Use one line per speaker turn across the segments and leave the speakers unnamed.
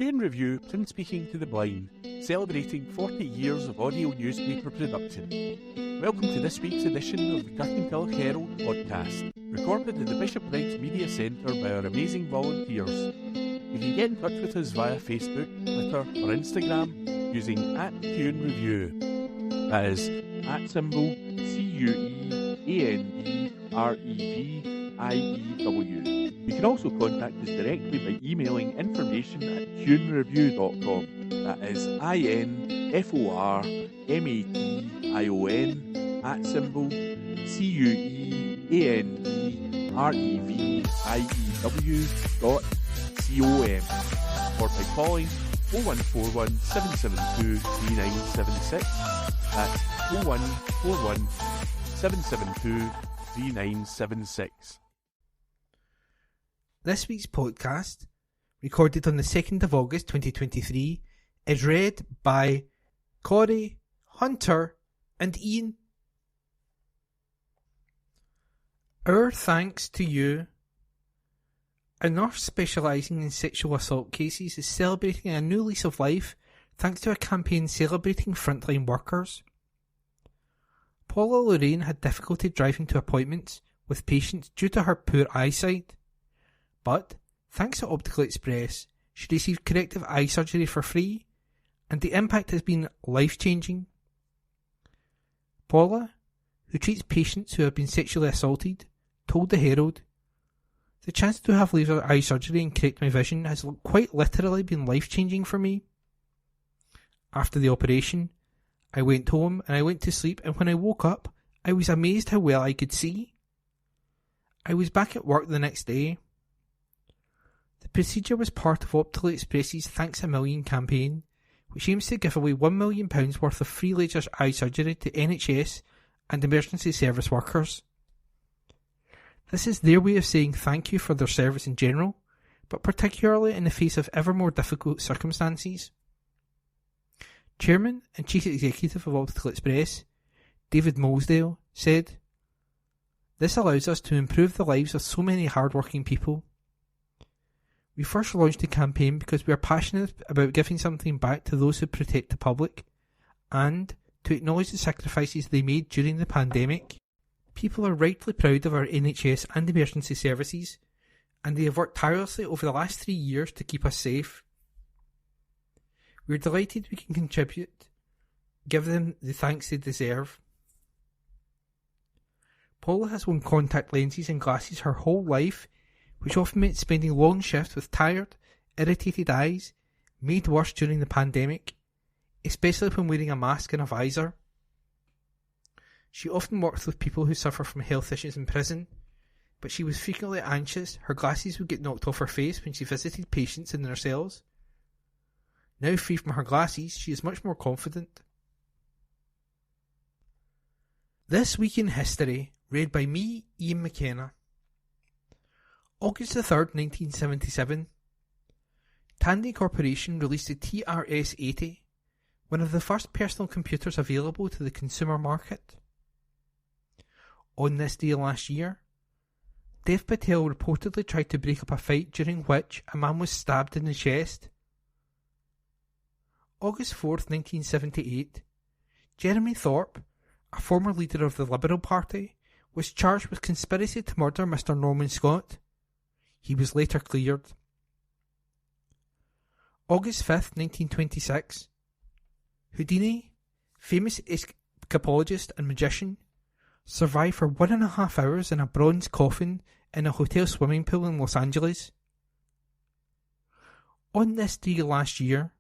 Tune Review Print Speaking to the Blind, celebrating 40 years of audio newspaper production. Welcome to this week's edition of the Kirkintilloch Herald podcast, recorded at the Bishopbriggs Media Centre by our amazing volunteers. You can get in touch with us via Facebook, Twitter or Instagram using @TuneReview. That is @CUEANDREVIEW. You can also contact us directly by emailing information@tunereview.com. That is INFORMATION@CUEANDREVIEW.com, or by calling 0141 772 3976. That's 0141 772 3976.
This week's podcast, recorded on the 2nd of August 2023, is read by Corey, Hunter and Ian. Our thanks to you. A nurse specialising in sexual assault cases is celebrating a new lease of life thanks to a campaign celebrating frontline workers. Paula Lorraine had difficulty driving to appointments with patients due to her poor eyesight. But, thanks to Optical Express, she received corrective eye surgery for free, and the impact has been life-changing. Paula, who treats patients who have been sexually assaulted, told the Herald, "The chance to have laser eye surgery and correct my vision has quite literally been life-changing for me. After the operation, I went home and I went to sleep, and when I woke up, I was amazed how well I could see. I was back at work the next day." The procedure was part of Optical Express's Thanks a Million campaign, which aims to give away £1 million worth of free laser eye surgery to NHS and emergency service workers. This is their way of saying thank you for their service in general, but particularly in the face of ever more difficult circumstances. Chairman and Chief Executive of Optical Express, David Molesdale, said, "This allows us to improve the lives of so many hard-working people. We first launched the campaign because we are passionate about giving something back to those who protect the public, and to acknowledge the sacrifices they made during the pandemic. People are rightly proud of our NHS and emergency services, and they have worked tirelessly over the last 3 years to keep us safe. We are delighted we can contribute, give them the thanks they deserve." Paula has worn contact lenses and glasses her whole life, which often meant spending long shifts with tired, irritated eyes, made worse during the pandemic, especially when wearing a mask and a visor. She often worked with people who suffer from health issues in prison, but she was frequently anxious her glasses would get knocked off her face when she visited patients in their cells. Now free from her glasses, she is much more confident. This Week in History, read by me, Ian McKenna. August the 3rd, 1977. Tandy Corporation released the TRS-80, one of the first personal computers available to the consumer market. On this day last year, Dev Patel reportedly tried to break up a fight during which a man was stabbed in the chest. August 4th, 1978. Jeremy Thorpe, a former leader of the Liberal Party, was charged with conspiracy to murder Mr. Norman Scott. He was later cleared. August 5th, 1926. Houdini, famous escapologist and magician, survived for 1.5 hours in a bronze coffin in a hotel swimming pool in Los Angeles. On this day last year,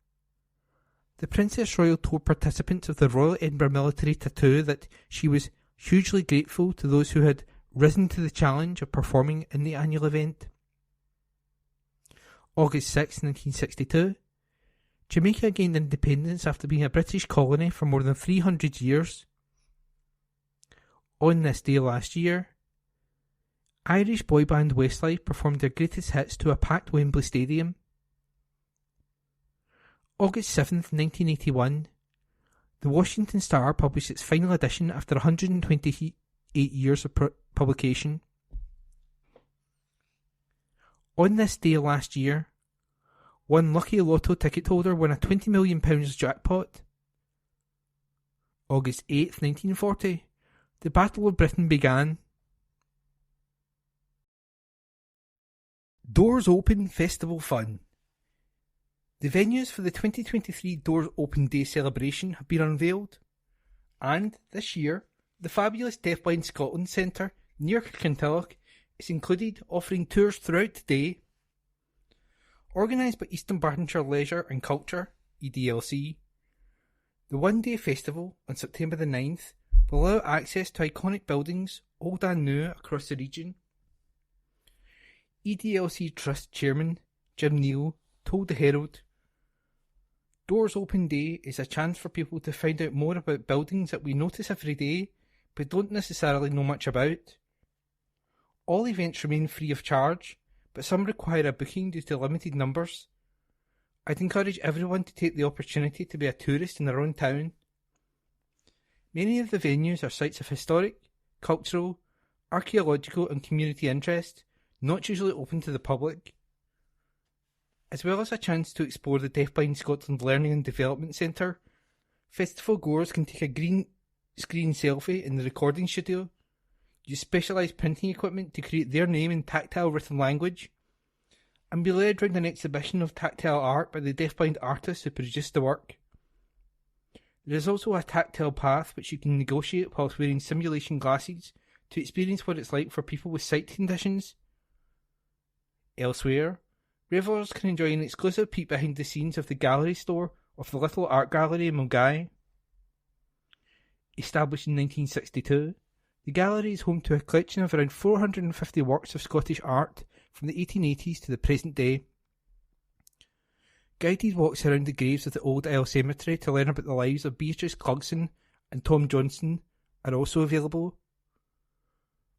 the Princess Royal told participants of the Royal Edinburgh Military Tattoo that she was hugely grateful to those who had risen to the challenge of performing in the annual event. August 6, 1962. Jamaica gained independence after being a British colony for more than 300 years. On this day last year, Irish boy band Westlife performed their greatest hits to a packed Wembley Stadium. August 7th, 1981. The Washington Star published its final edition after 128 years of publication. On this day last year, One lucky lotto ticket holder won a £20 million jackpot. August 8th, 1940. The Battle of Britain began. Doors Open Festival Fun. The venues for the 2023 Doors Open Day celebration have been unveiled, and this year, the fabulous Deafblind Scotland Centre near Kirkintilloch is included, offering tours throughout the day. Organised by East Dunbartonshire Leisure and Culture, EDLC, the one-day festival on September the 9th will allow access to iconic buildings, old and new, across the region. EDLC Trust Chairman Jim Neal told the Herald, "Doors Open Day is a chance for people to find out more about buildings that we notice every day but don't necessarily know much about. All events remain free of charge, but some require a booking due to limited numbers. I'd encourage everyone to take the opportunity to be a tourist in their own town. Many of the venues are sites of historic, cultural, archaeological and community interest, not usually open to the public. As well as a chance to explore the Deafblind Scotland Learning and Development Centre, festival goers can take a green screen selfie in the recording studio, use specialised printing equipment to create their name in tactile written language, and be led round an exhibition of tactile art by the deafblind artists who produced the work. There is also a tactile path which you can negotiate whilst wearing simulation glasses to experience what it's like for people with sight conditions. Elsewhere, revellers can enjoy an exclusive peek behind the scenes of the gallery store of the Little Art Gallery in Mulgai. Established in 1962, the gallery is home to a collection of around 450 works of Scottish art from the 1880s to the present day. Guided walks around the graves of the Old Isle Cemetery to learn about the lives of Beatrice Clugson and Tom Johnson are also available.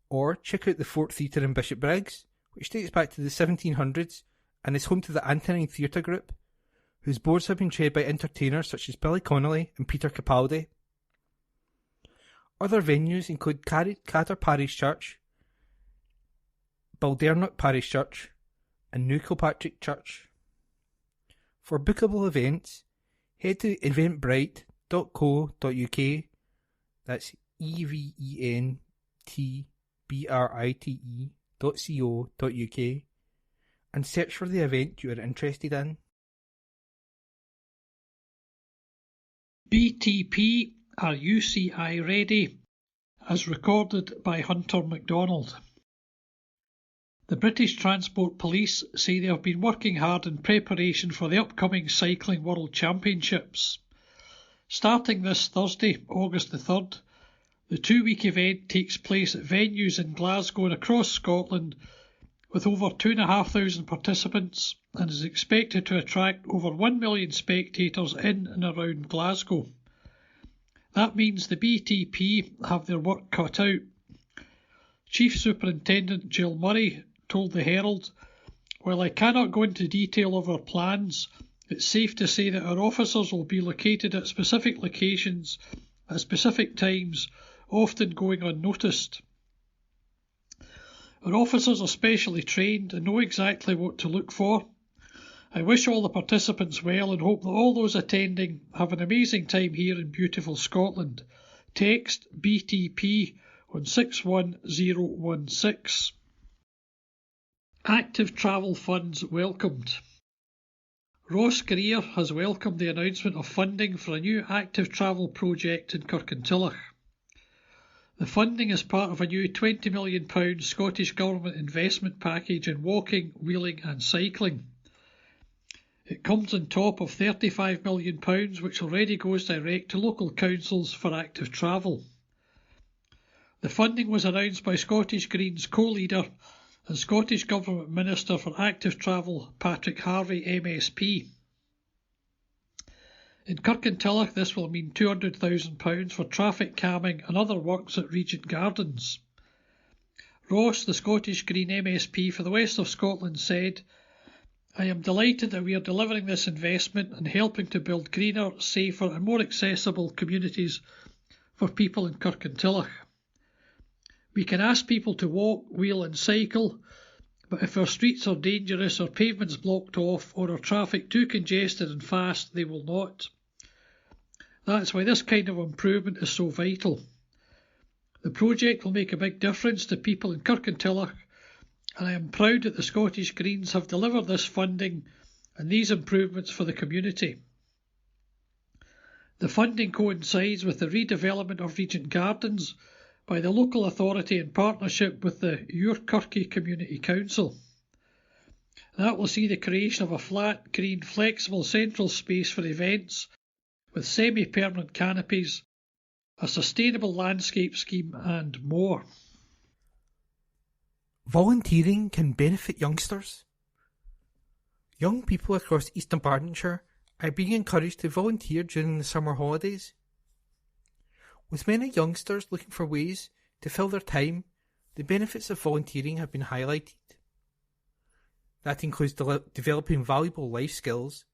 Or check out the Fort Theatre in Bishopbriggs, which dates back to the 1700s and is home to the Antonine Theatre Group, whose boards have been chaired by entertainers such as Billy Connolly and Peter Capaldi. Other venues include Cadder Parish Church, Baldernock Parish Church, and New Kilpatrick Church. For bookable events, head to eventbrite.co.uk, that's eventbrite.co.uk, and search for the event you are interested in.
BTP are UCI ready, as recorded by Hunter MacDonald. The British Transport Police say they have been working hard in preparation for the upcoming Cycling World Championships. Starting this Thursday, August the 3rd, the two-week event takes place at venues in Glasgow and across Scotland with over 2,500 participants and is expected to attract over 1 million spectators in and around Glasgow. That means the BTP have their work cut out. Chief Superintendent Jill Murray told the Herald, "While I cannot go into detail of our plans, it's safe to say that our officers will be located at specific locations at specific times, often going unnoticed. Our officers are specially trained and know exactly what to look for. I wish all the participants well and hope that all those attending have an amazing time here in beautiful Scotland. Text BTP on 61016. Active travel funds welcomed. Ross Greer has welcomed the announcement of funding for a new active travel project in Kirkintilloch. The funding is part of a new £20 million Scottish Government investment package in walking, wheeling and cycling. It comes on top of £35 million which already goes direct to local councils for active travel. The funding was announced by Scottish Greens co-leader and Scottish Government Minister for Active Travel Patrick Harvey MSP. In Kirkintilloch this will mean £200,000 for traffic calming and other works at Regent Gardens. Ross, the Scottish Green MSP for the West of Scotland, said, "I am delighted that we are delivering this investment and helping to build greener, safer and more accessible communities for people in Kirkintilloch. We can ask people to walk, wheel and cycle, but if our streets are dangerous, or pavements blocked off, or our traffic too congested and fast, they will not. That's why this kind of improvement is so vital. The project will make a big difference to people in Kirkintilloch, and I am proud that the Scottish Greens have delivered this funding and these improvements for the community. The funding coincides with the redevelopment of Regent Gardens by the local authority in partnership with the Your Kirky Community Council. That will see the creation of a flat, green, flexible central space for events with semi-permanent canopies, a sustainable landscape scheme and more.
Volunteering can benefit youngsters. Young people across East Dunbartonshire are being encouraged to volunteer during the summer holidays. With many youngsters looking for ways to fill their time, the benefits of volunteering have been highlighted. That includes developing valuable life skills,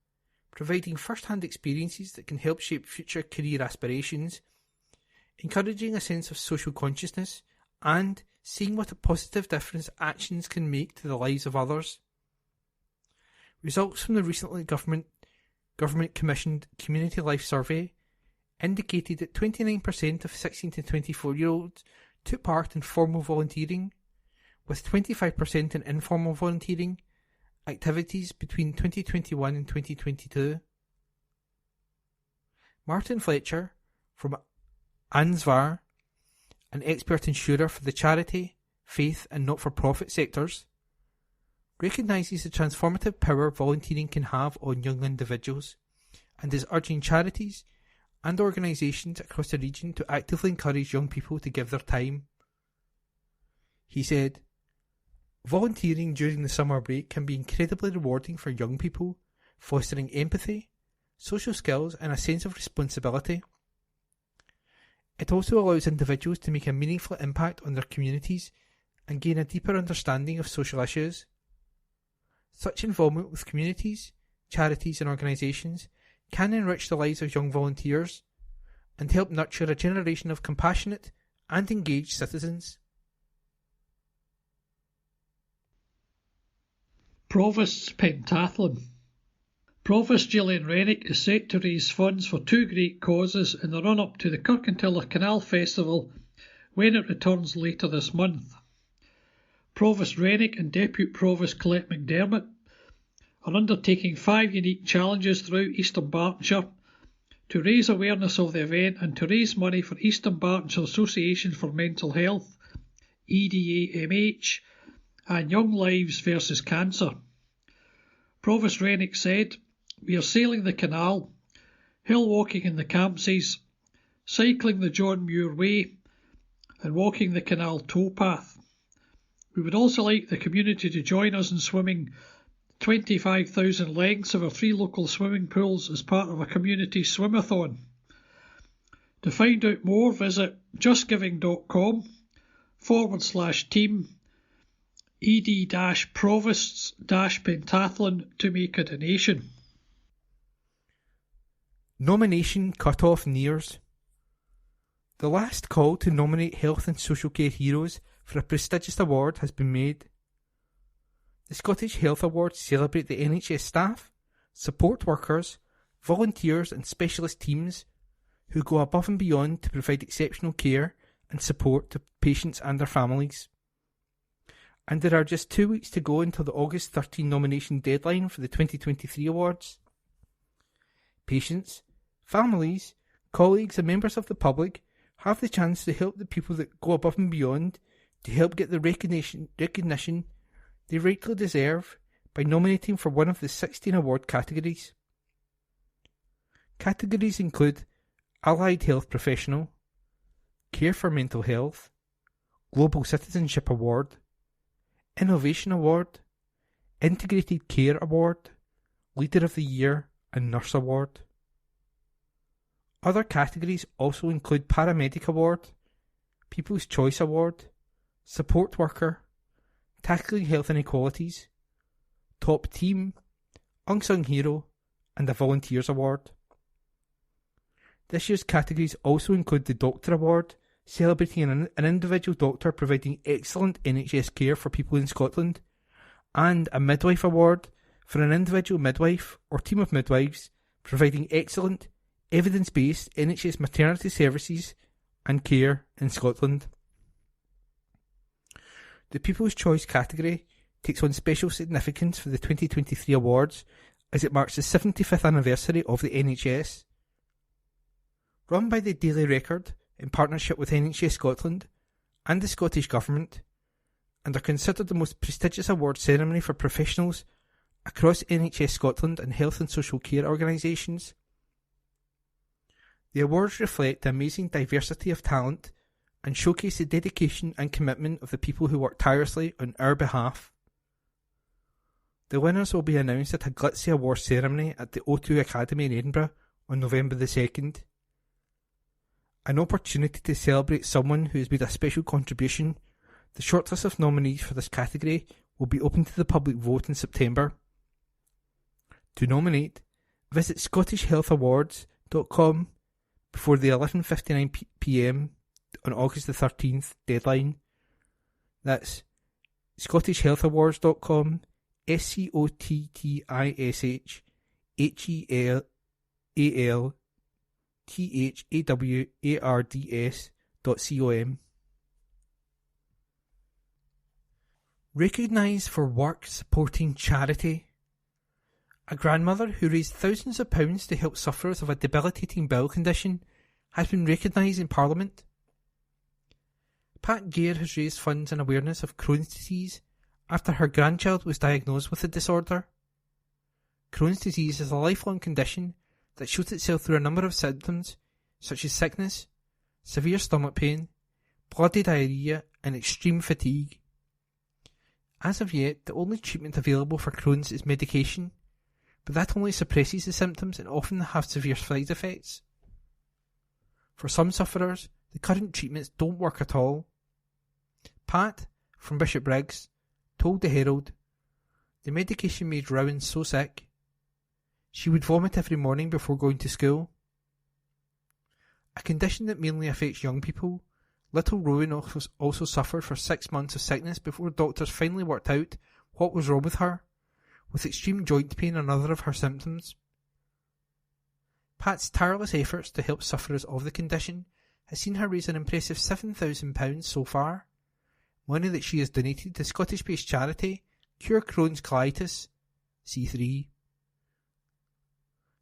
providing first-hand experiences that can help shape future career aspirations, encouraging a sense of social consciousness, and seeing what a positive difference actions can make to the lives of others. Results from the recently government-commissioned Community Life Survey indicated that 29% of 16 to 24-year-olds took part in formal volunteering, with 25% in informal volunteering activities between 2021 and 2022. Martin Fletcher, from Ansvar, an expert insurer for the charity, faith and not-for-profit sectors, recognises the transformative power volunteering can have on young individuals and is urging charities and organisations across the region to actively encourage young people to give their time. He said, "Volunteering during the summer break can be incredibly rewarding for young people, fostering empathy, social skills and a sense of responsibility. It also allows individuals to make a meaningful impact on their communities and gain a deeper understanding of social issues. Such involvement with communities, charities and organisations can enrich the lives of young volunteers and help nurture a generation of compassionate and engaged citizens."
Provost's Pentathlon. Provost Gillian Rennick is set to raise funds for two great causes in the run-up to the Kirkintilloch Canal Festival when it returns later this month. Provost Rennick and Deputy Provost Colette McDermott are undertaking 5 unique challenges throughout East Dunbartonshire to raise awareness of the event and to raise money for East Dunbartonshire Association for Mental Health, EDAMH, and Young Lives versus Cancer. Provost Rennick said, "We are sailing the canal, hill walking in the Campsies, cycling the John Muir Way and walking the canal towpath. We would also like the community to join us in swimming 25,000 lengths of our 3 local swimming pools as part of a community swimathon. To find out more, visit justgiving.com/team ED-Provosts-Pentathlon to make a donation."
Nomination cut-off nears. The last call to nominate health and social care heroes for a prestigious award has been made. The Scottish Health Awards celebrate the NHS staff, support workers, volunteers and specialist teams who go above and beyond to provide exceptional care and support to patients and their families. And there are just 2 weeks to go until the August 13 nomination deadline for the 2023 awards. Patients, families, colleagues and members of the public have the chance to help the people that go above and beyond to help get the recognition they rightly deserve by nominating for one of the 16 award categories. Categories include Allied Health Professional, Care for Mental Health, Global Citizenship Award, Innovation Award, Integrated Care Award, Leader of the Year and Nurse Award. Other categories also include Paramedic Award, People's Choice Award, Support Worker, Tackling Health Inequalities, Top Team, Unsung Hero and a Volunteers Award. This year's categories also include the Doctor Award, celebrating an individual doctor providing excellent NHS care for people in Scotland, and a Midwife Award for an individual midwife or team of midwives providing excellent, evidence-based NHS maternity services and care in Scotland. The People's Choice category takes on special significance for the 2023 awards as it marks the 75th anniversary of the NHS. Run by the Daily Record in partnership with NHS Scotland and the Scottish Government, and are considered the most prestigious award ceremony for professionals across NHS Scotland and health and social care organisations. The awards reflect the amazing diversity of talent and showcase the dedication and commitment of the people who work tirelessly on our behalf. The winners will be announced at a glitzy awards ceremony at the O2 Academy in Edinburgh on November the 2nd. An opportunity to celebrate someone who has made a special contribution. The shortlist of nominees for this category will be open to the public vote in September. To nominate, visit scottishhealthawards.com before the 11:59pm on August the 13th deadline. That's scottishhealthawards.com, scottishhealthawards.com. Recognised for work supporting charity. A grandmother who raised thousands of pounds to help sufferers of a debilitating bowel condition has been recognised in Parliament. Pat Gare has raised funds and awareness of Crohn's disease after her grandchild was diagnosed with the disorder. Crohn's disease is a lifelong condition that shows itself through a number of symptoms such as sickness, severe stomach pain, bloody diarrhoea and extreme fatigue. As of yet, the only treatment available for Crohn's is medication, but that only suppresses the symptoms and often have severe side effects. For some sufferers, the current treatments don't work at all. Pat, from Bishopbriggs, told the Herald, "The medication made Rowan so sick. She would vomit every morning before going to school." A condition that mainly affects young people, little Rowan also suffered for 6 months of sickness before doctors finally worked out what was wrong with her, with extreme joint pain and other of her symptoms. Pat's tireless efforts to help sufferers of the condition has seen her raise an impressive £7,000 so far, money that she has donated to Scottish-based charity Cure Crohn's Colitis, C3.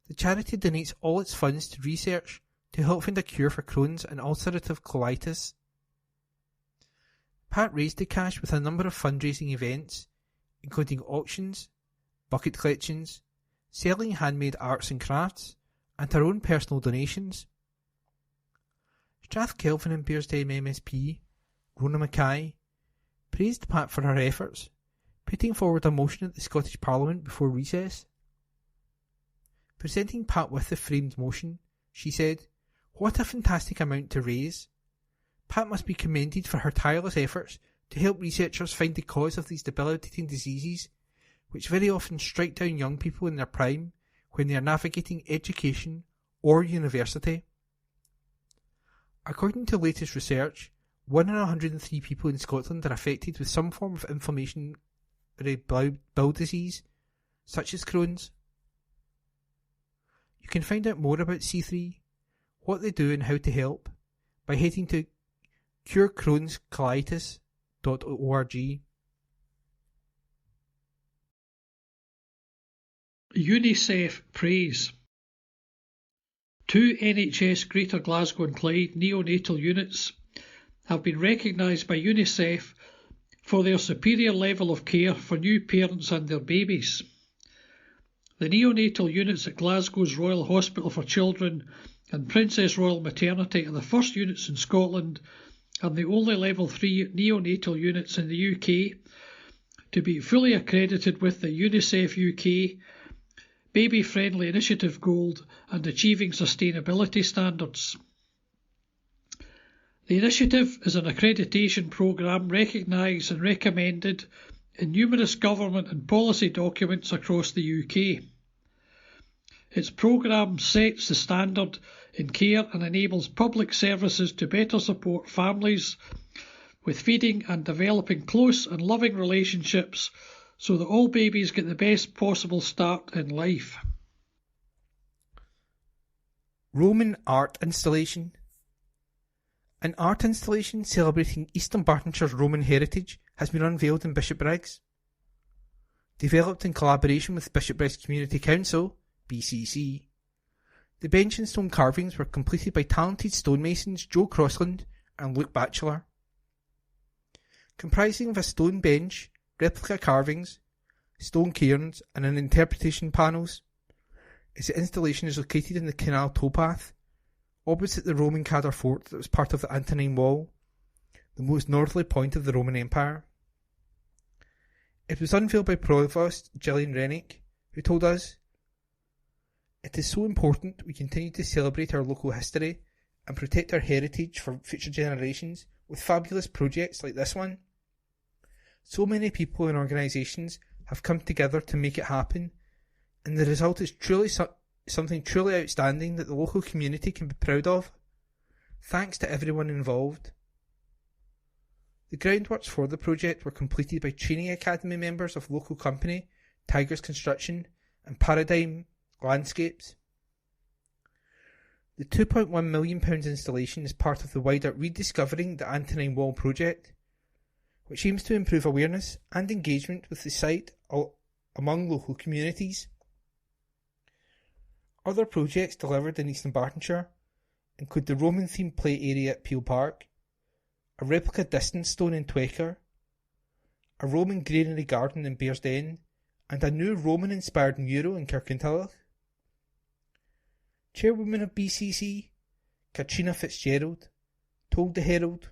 The charity donates all its funds to research to help find a cure for Crohn's and ulcerative colitis. Pat raised the cash with a number of fundraising events, including auctions, bucket collections, selling handmade arts and crafts, and her own personal donations. Strathkelvin and Bearsdale MSP, Rona Mackay, praised Pat for her efforts, putting forward a motion at the Scottish Parliament before recess. Presenting Pat with the framed motion, she said, "What a fantastic amount to raise. Pat must be commended for her tireless efforts to help researchers find the cause of these debilitating diseases, which very often strike down young people in their prime when they are navigating education or university." According to latest research, 1 in 103 people in Scotland are affected with some form of inflammatory bowel disease, such as Crohn's. You can find out more about C3, what they do and how to help, by heading to curecrohnscolitis.org.
UNICEF praise. 2 NHS Greater Glasgow and Clyde neonatal units have been recognised by UNICEF for their superior level of care for new parents and their babies. The neonatal units at Glasgow's Royal Hospital for Children and Princess Royal Maternity are the first units in Scotland and the only Level 3 neonatal units in the UK to be fully accredited with the UNICEF UK Baby Friendly Initiative Gold and Achieving Sustainability Standards. The initiative is an accreditation programme recognised and recommended in numerous government and policy documents across the UK. Its programme sets the standard in care and enables public services to better support families with feeding and developing close and loving relationships so that all babies get the best possible start in life.
Roman art installation. An art installation celebrating East Dunbartonshire's Roman heritage has been unveiled in Bishopbriggs. Developed in collaboration with Bishopbriggs Community Council, BCC, the bench and stone carvings were completed by talented stonemasons Joe Crossland and Luke Batchelor. Comprising of a stone bench, replica carvings, stone cairns and an interpretation panels, its installation is located in the canal towpath, opposite the Roman Cadar fort that was part of the Antonine Wall, the most northerly point of the Roman Empire. It was unveiled by Provost Gillian Rennick, who told us, "It is so important we continue to celebrate our local history and protect our heritage for future generations with fabulous projects like this one. So many people and organisations have come together to make it happen, and the result is truly something truly outstanding that the local community can be proud of. Thanks to everyone involved." The groundworks for the project were completed by training academy members of local company Tigers Construction and Paradigm Landscapes. The £2.1 million installation is part of the wider Rediscovering the Antonine Wall project, which aims to improve awareness and engagement with the site among local communities. Other projects delivered in East Dunbartonshire include the Roman-themed play area at Peel Park, a replica distance stone in Twecker, a Roman granary garden in Bearsden, and a new Roman-inspired mural in Kirkintilloch. Chairwoman of BCC, Katrina Fitzgerald, told the Herald,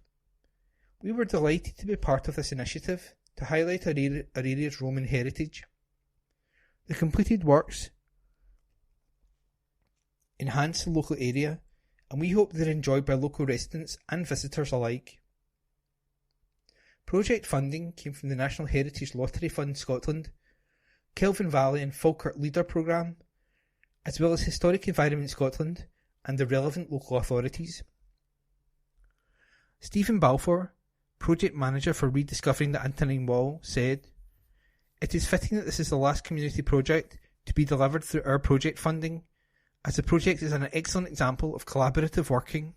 "We were delighted to be part of this initiative to highlight our area's Roman heritage. The completed works enhance the local area, and we hope they're enjoyed by local residents and visitors alike." Project funding came from the National Heritage Lottery Fund Scotland, Kelvin Valley and Falkirk Leader Programme, as well as Historic Environment Scotland and the relevant local authorities. Stephen Balfour, Project Manager for Rediscovering the Antonine Wall, said, "It is fitting that this is the last community project to be delivered through our project funding, as the project is an excellent example of collaborative working."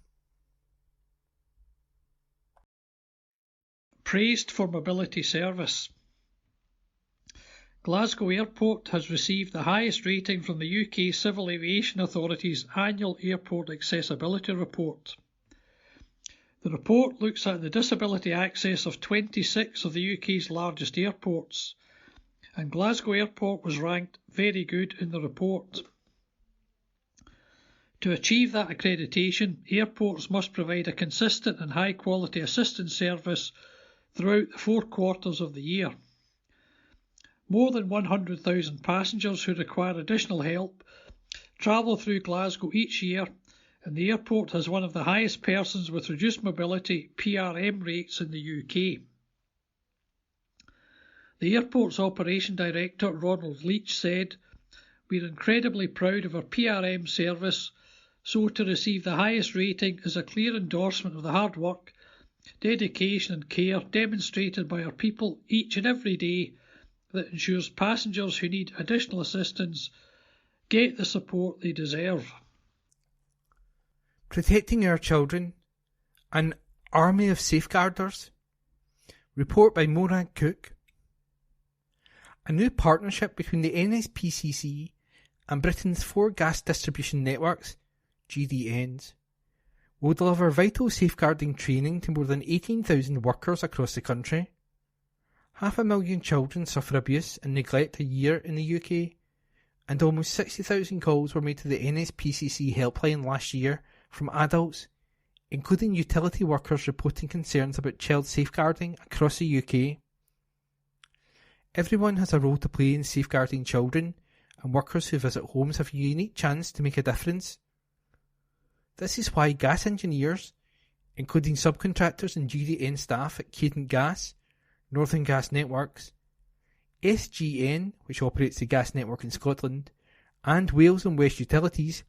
Praised for mobility service. Glasgow Airport has received the highest rating from the UK Civil Aviation Authority's annual Airport Accessibility Report. The report looks at the disability access of 26 of the UK's largest airports, and Glasgow Airport was ranked very good in the report. To achieve that accreditation, airports must provide a consistent and high-quality assistance service throughout the 4 quarters of the year. More than 100,000 passengers who require additional help travel through Glasgow each year, and the airport has one of the highest persons with reduced mobility (PRM) rates in the UK. The airport's Operation Director Ronald Leach said, "We're incredibly proud of our PRM service, so to receive the highest rating is a clear endorsement of the hard work, dedication and care demonstrated by our people each and every day that ensures passengers who need additional assistance get the support they deserve."
Protecting our children, an army of safeguarders. Report by Morag Cook. A new partnership between the NSPCC and Britain's 4 gas distribution networks, GDNs, will deliver vital safeguarding training to more than 18,000 workers across the country. 500,000 children suffer abuse and neglect a year in the UK, and almost 60,000 calls were made to the NSPCC helpline last year from adults, including utility workers reporting concerns about child safeguarding across the UK. Everyone has a role to play in safeguarding children, and workers who visit homes have a unique chance to make a difference. This is why gas engineers, including subcontractors and GDN staff at Cadent Gas, Northern Gas Networks, SGN, which operates the gas network in Scotland, and Wales and West Utilities,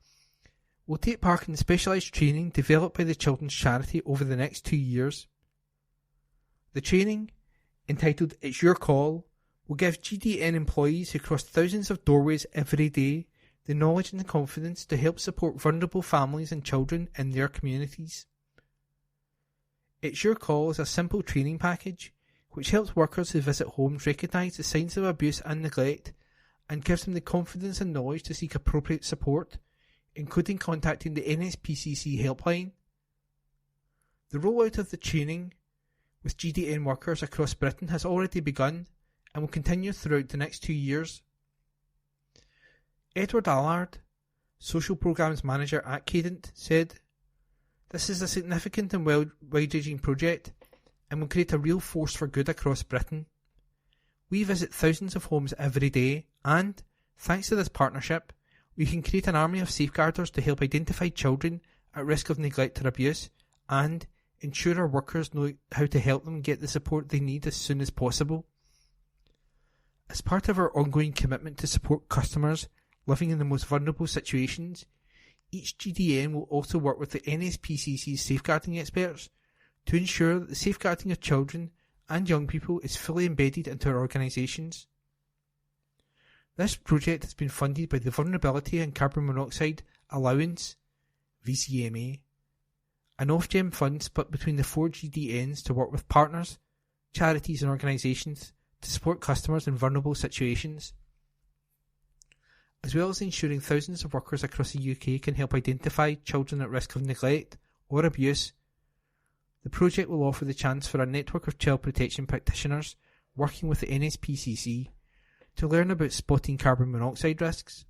will take part in specialised training developed by the Children's Charity over the next 2 years. The training, entitled It's Your Call, will give GDN employees who cross thousands of doorways every day the knowledge and the confidence to help support vulnerable families and children in their communities. It's Your Call is a simple training package which helps workers who visit homes recognise the signs of abuse and neglect and gives them the confidence and knowledge to seek appropriate support, including contacting the NSPCC helpline. The rollout of the training with GDN workers across Britain has already begun and will continue throughout the next 2 years. Edward Allard, Social Programmes Manager at Cadent, said, "This is a significant and wide-ranging project and will create a real force for good across Britain. We visit thousands of homes every day and, thanks to this partnership, we can create an army of safeguarders to help identify children at risk of neglect or abuse and ensure our workers know how to help them get the support they need as soon as possible. As part of our ongoing commitment to support customers living in the most vulnerable situations, each GDN will also work with the NSPCC's safeguarding experts to ensure that the safeguarding of children and young people is fully embedded into our organisations. This project has been funded by the Vulnerability and Carbon Monoxide Allowance (VCMA), an Ofgem fund split between the 4 GDNs to work with partners, charities and organisations to support customers in vulnerable situations. As well as ensuring thousands of workers across the UK can help identify children at risk of neglect or abuse, the project will offer the chance for a network of child protection practitioners working with the NSPCC to learn about spotting carbon monoxide risks.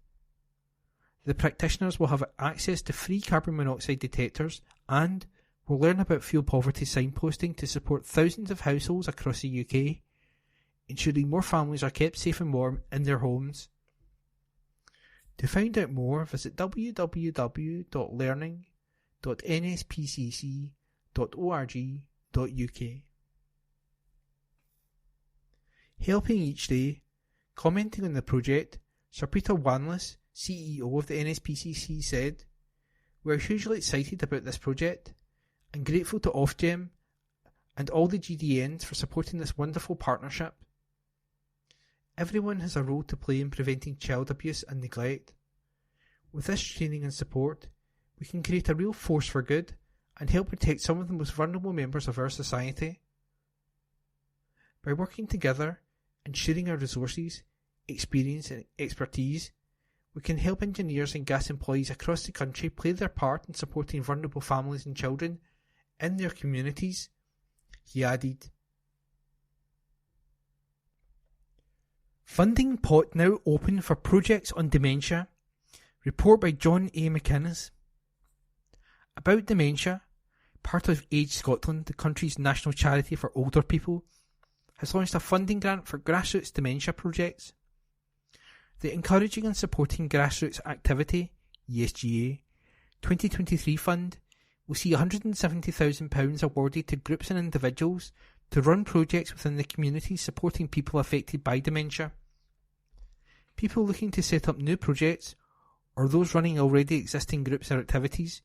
The practitioners will have access to free carbon monoxide detectors and will learn about fuel poverty signposting to support thousands of households across the UK, ensuring more families are kept safe and warm in their homes. To find out more, visit www.learning.nspcc.org.uk. Helping each day, commenting on the project, Sir Peter Wanless, CEO of the NSPCC, said, "We are hugely excited about this project and grateful to Ofgem and all the GDNs for supporting this wonderful partnership. Everyone has a role to play in preventing child abuse and neglect. With this training and support, we can create a real force for good and help protect some of the most vulnerable members of our society. By working together and sharing our resources, experience and expertise, we can help engineers and gas employees across the country play their part in supporting vulnerable families and children in their communities," he added. Funding pot now open for projects on dementia. Report by John A. McInnes. About Dementia, part of Age Scotland, the country's national charity for older people, has launched a funding grant for grassroots dementia projects. The Encouraging and Supporting Grassroots Activity (ESGA) 2023 fund will see £170,000 awarded to groups and individuals to run projects within the community supporting people affected by dementia. People looking to set up new projects, or those running already existing groups or activities,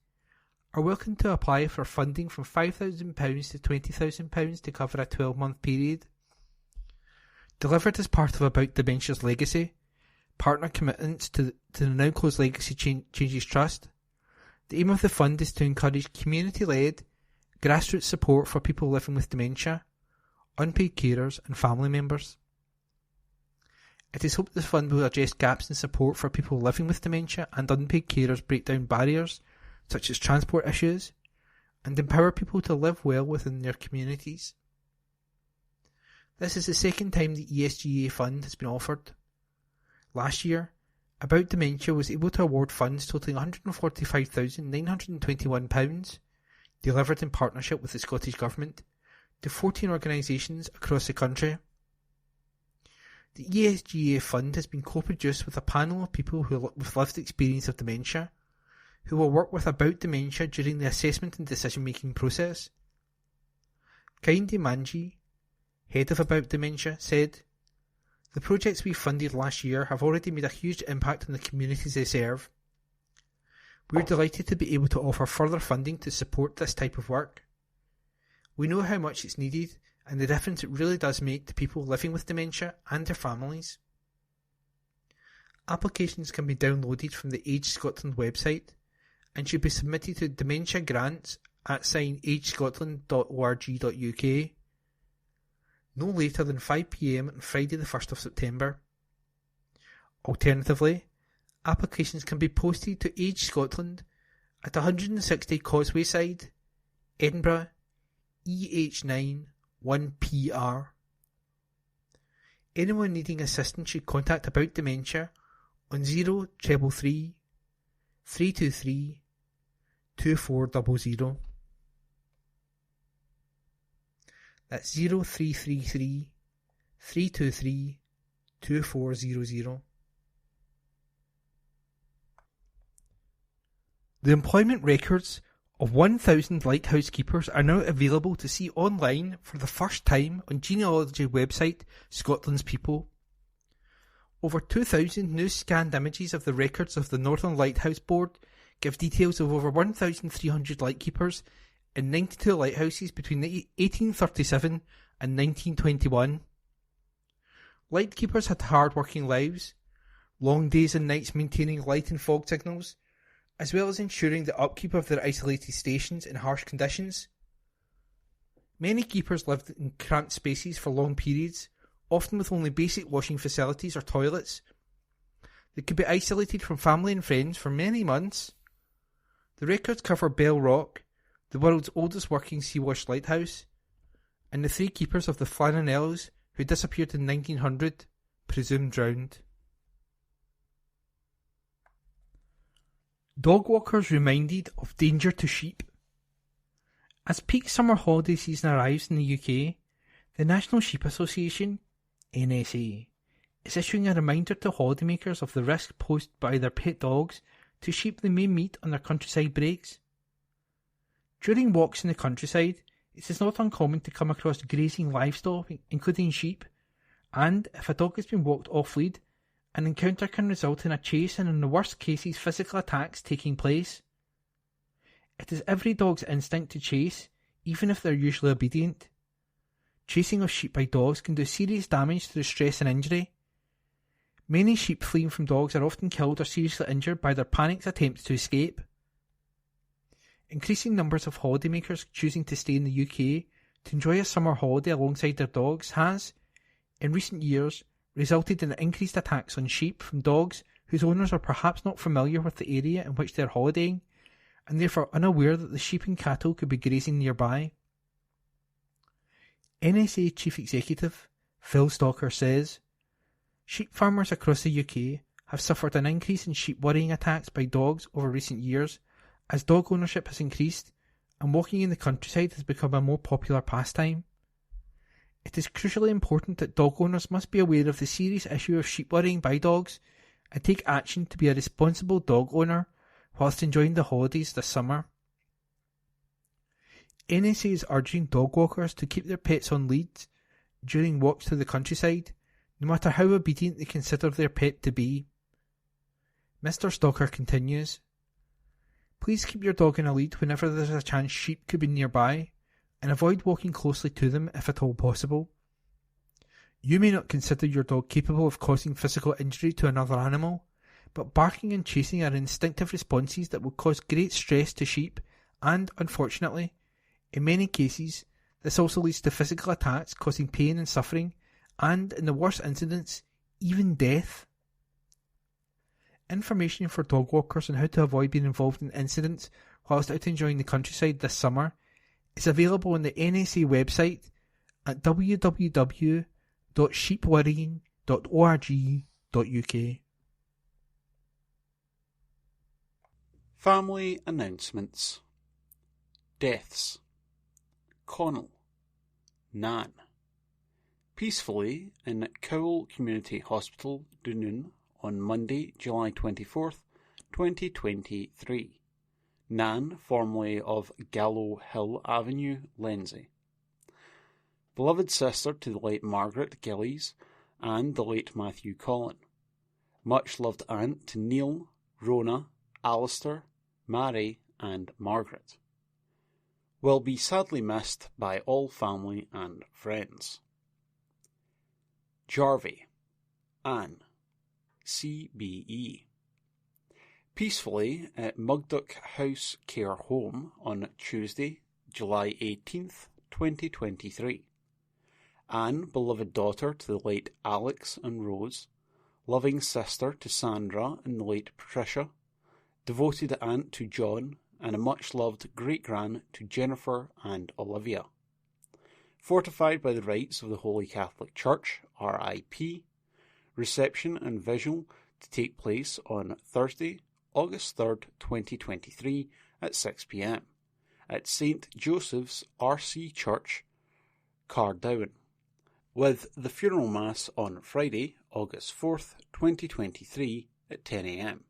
are welcome to apply for funding from £5,000 to £20,000 to cover a 12-month period. Delivered as part of About Dementia's legacy, partner commitments to the now closed Legacy Changes Trust, the aim of the fund is to encourage community-led, grassroots support for people living with dementia, unpaid carers and family members. It is hoped the fund will address gaps in support for people living with dementia and unpaid carers, break down barriers such as transport issues, and empower people to live well within their communities. This is the second time the ESGA fund has been offered. Last year, About Dementia was able to award funds totalling £145,921, delivered in partnership with the Scottish Government, to 14 organisations across the country. The ESGA fund has been co-produced with a panel of people with lived experience of dementia, who will work with About Dementia during the assessment and decision-making process. Kaindi Manji, head of About Dementia, said, "The projects we funded last year have already made a huge impact on the communities they serve. We are delighted to be able to offer further funding to support this type of work. We know how much it's needed and the difference it really does make to people living with dementia and their families. Applications can be downloaded from the Age Scotland website and should be submitted to Dementia Grants at agescotland.org.uk no later than 5 p.m. on Friday the 1st of September. Alternatively, applications can be posted to Age Scotland at 160 Causeway Side, Edinburgh, EH9 1PR. Anyone needing assistance should contact About Dementia on 0333 323 2400. That's 0333 323 2400. The employment records of 1,000 lighthouse keepers are now available to see online for the first time on genealogy website Scotland's People. Over 2,000 new scanned images of the records of the Northern Lighthouse Board give details of over 1,300 lightkeepers in 92 lighthouses between 1837 and 1921. Lightkeepers had hard-working lives, long days and nights maintaining light and fog signals, as well as ensuring the upkeep of their isolated stations in harsh conditions. Many keepers lived in cramped spaces for long periods, often with only basic washing facilities or toilets. They could be isolated from family and friends for many months. The records cover Bell Rock, the world's oldest working sea-washed lighthouse, and the 3 keepers of the Flanells who disappeared in 1900, presumed drowned. Dog walkers reminded of danger to sheep. As peak summer holiday season arrives in the UK, the National Sheep Association, NSA, is issuing a reminder to holidaymakers of the risk posed by their pet dogs to sheep they may meet on their countryside breaks. During walks in the countryside, it is not uncommon to come across grazing livestock, including sheep, and if a dog has been walked off-lead, an encounter can result in a chase and in the worst cases physical attacks taking place. It is every dog's instinct to chase, even if they're usually obedient. Chasing of sheep by dogs can do serious damage through stress and injury. Many sheep fleeing from dogs are often killed or seriously injured by their panicked attempts to escape. Increasing numbers of holidaymakers choosing to stay in the UK to enjoy a summer holiday alongside their dogs has, in recent years, resulted in increased attacks on sheep from dogs whose owners are perhaps not familiar with the area in which they are holidaying, and therefore unaware that the sheep and cattle could be grazing nearby. NSA Chief Executive Phil Stalker says, "Sheep farmers across the UK have suffered an increase in sheep worrying attacks by dogs over recent years as dog ownership has increased and walking in the countryside has become a more popular pastime. It is crucially important that dog owners must be aware of the serious issue of sheep worrying by dogs and take action to be a responsible dog owner whilst enjoying the holidays this summer." NSA is urging dog walkers to keep their pets on leads during walks to the countryside, no matter how obedient they consider their pet to be. Mr. Stalker continues, "Please keep your dog in a lead whenever there is a chance sheep could be nearby, and avoid walking closely to them if at all possible. You may not consider your dog capable of causing physical injury to another animal, but barking and chasing are instinctive responses that will cause great stress to sheep, and, unfortunately, in many cases, this also leads to physical attacks causing pain and suffering, and, in the worst incidents, even death." Information for dog walkers on how to avoid being involved in incidents whilst out enjoying the countryside this summer is available on the NSA website at www.sheepworrying.org.uk.
Family announcements. Deaths. Connell, Nan. Peacefully in Cowell Community Hospital, Dunoon, on Monday, July 24th, 2023. Nan, formerly of Gallow Hill Avenue, Lenzie. Beloved sister to the late Margaret Gillies and the late Matthew Collin. Much loved aunt to Neil, Rona, Alistair, Mary and Margaret. will be sadly missed by all family and friends. Jarvie, Anne, CBE. Peacefully at Mugdock House Care Home on Tuesday, July 18th, 2023. Anne, beloved daughter to the late Alex and Rose, loving sister to Sandra and the late Patricia, devoted aunt to John, and a much-loved great-gran to Jennifer and Olivia. Fortified by the rites of the Holy Catholic Church, RIP, reception and visual to take place on Thursday, August 3rd, 2023 at 6 p.m. at St. Joseph's RC Church, Cardown, with the funeral mass on Friday, August 4th, 2023 at 10 a.m.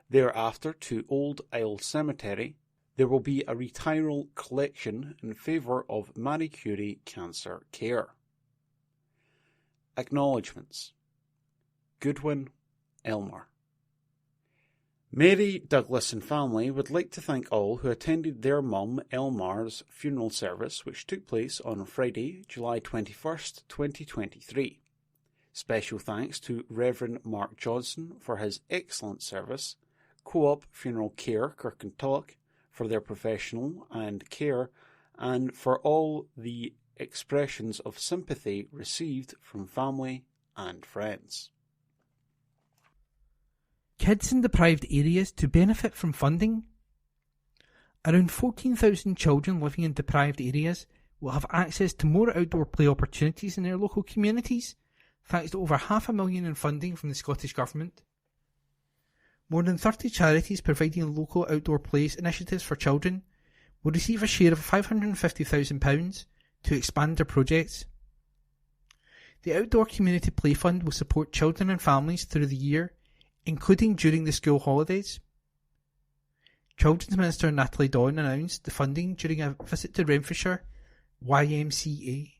Thereafter to Old Isle Cemetery, there will be a retiral collection in favour of Marie Curie Cancer Care. Acknowledgements. Goodwin, Elmer. Mary, Douglas and family would like to thank all who attended their mum Elmar's funeral service, which took place on Friday, July 21st, 2023. Special thanks to Reverend Mark Johnson for his excellent service, Co-op Funeral Care Kirkintilloch for their professional and care, and for all the expressions of sympathy received from family and friends.
Kids in deprived areas to benefit from funding. Around 14,000 children living in deprived areas will have access to more outdoor play opportunities in their local communities, thanks to over $500,000 in funding from the Scottish Government. More than 30 charities providing local outdoor play initiatives for children will receive a share of £550,000 to expand their projects. The Outdoor Community Play Fund will support children and families through the year, including during the school holidays. Children's Minister Natalie Dawn announced the funding during a visit to Renfrewshire YMCA,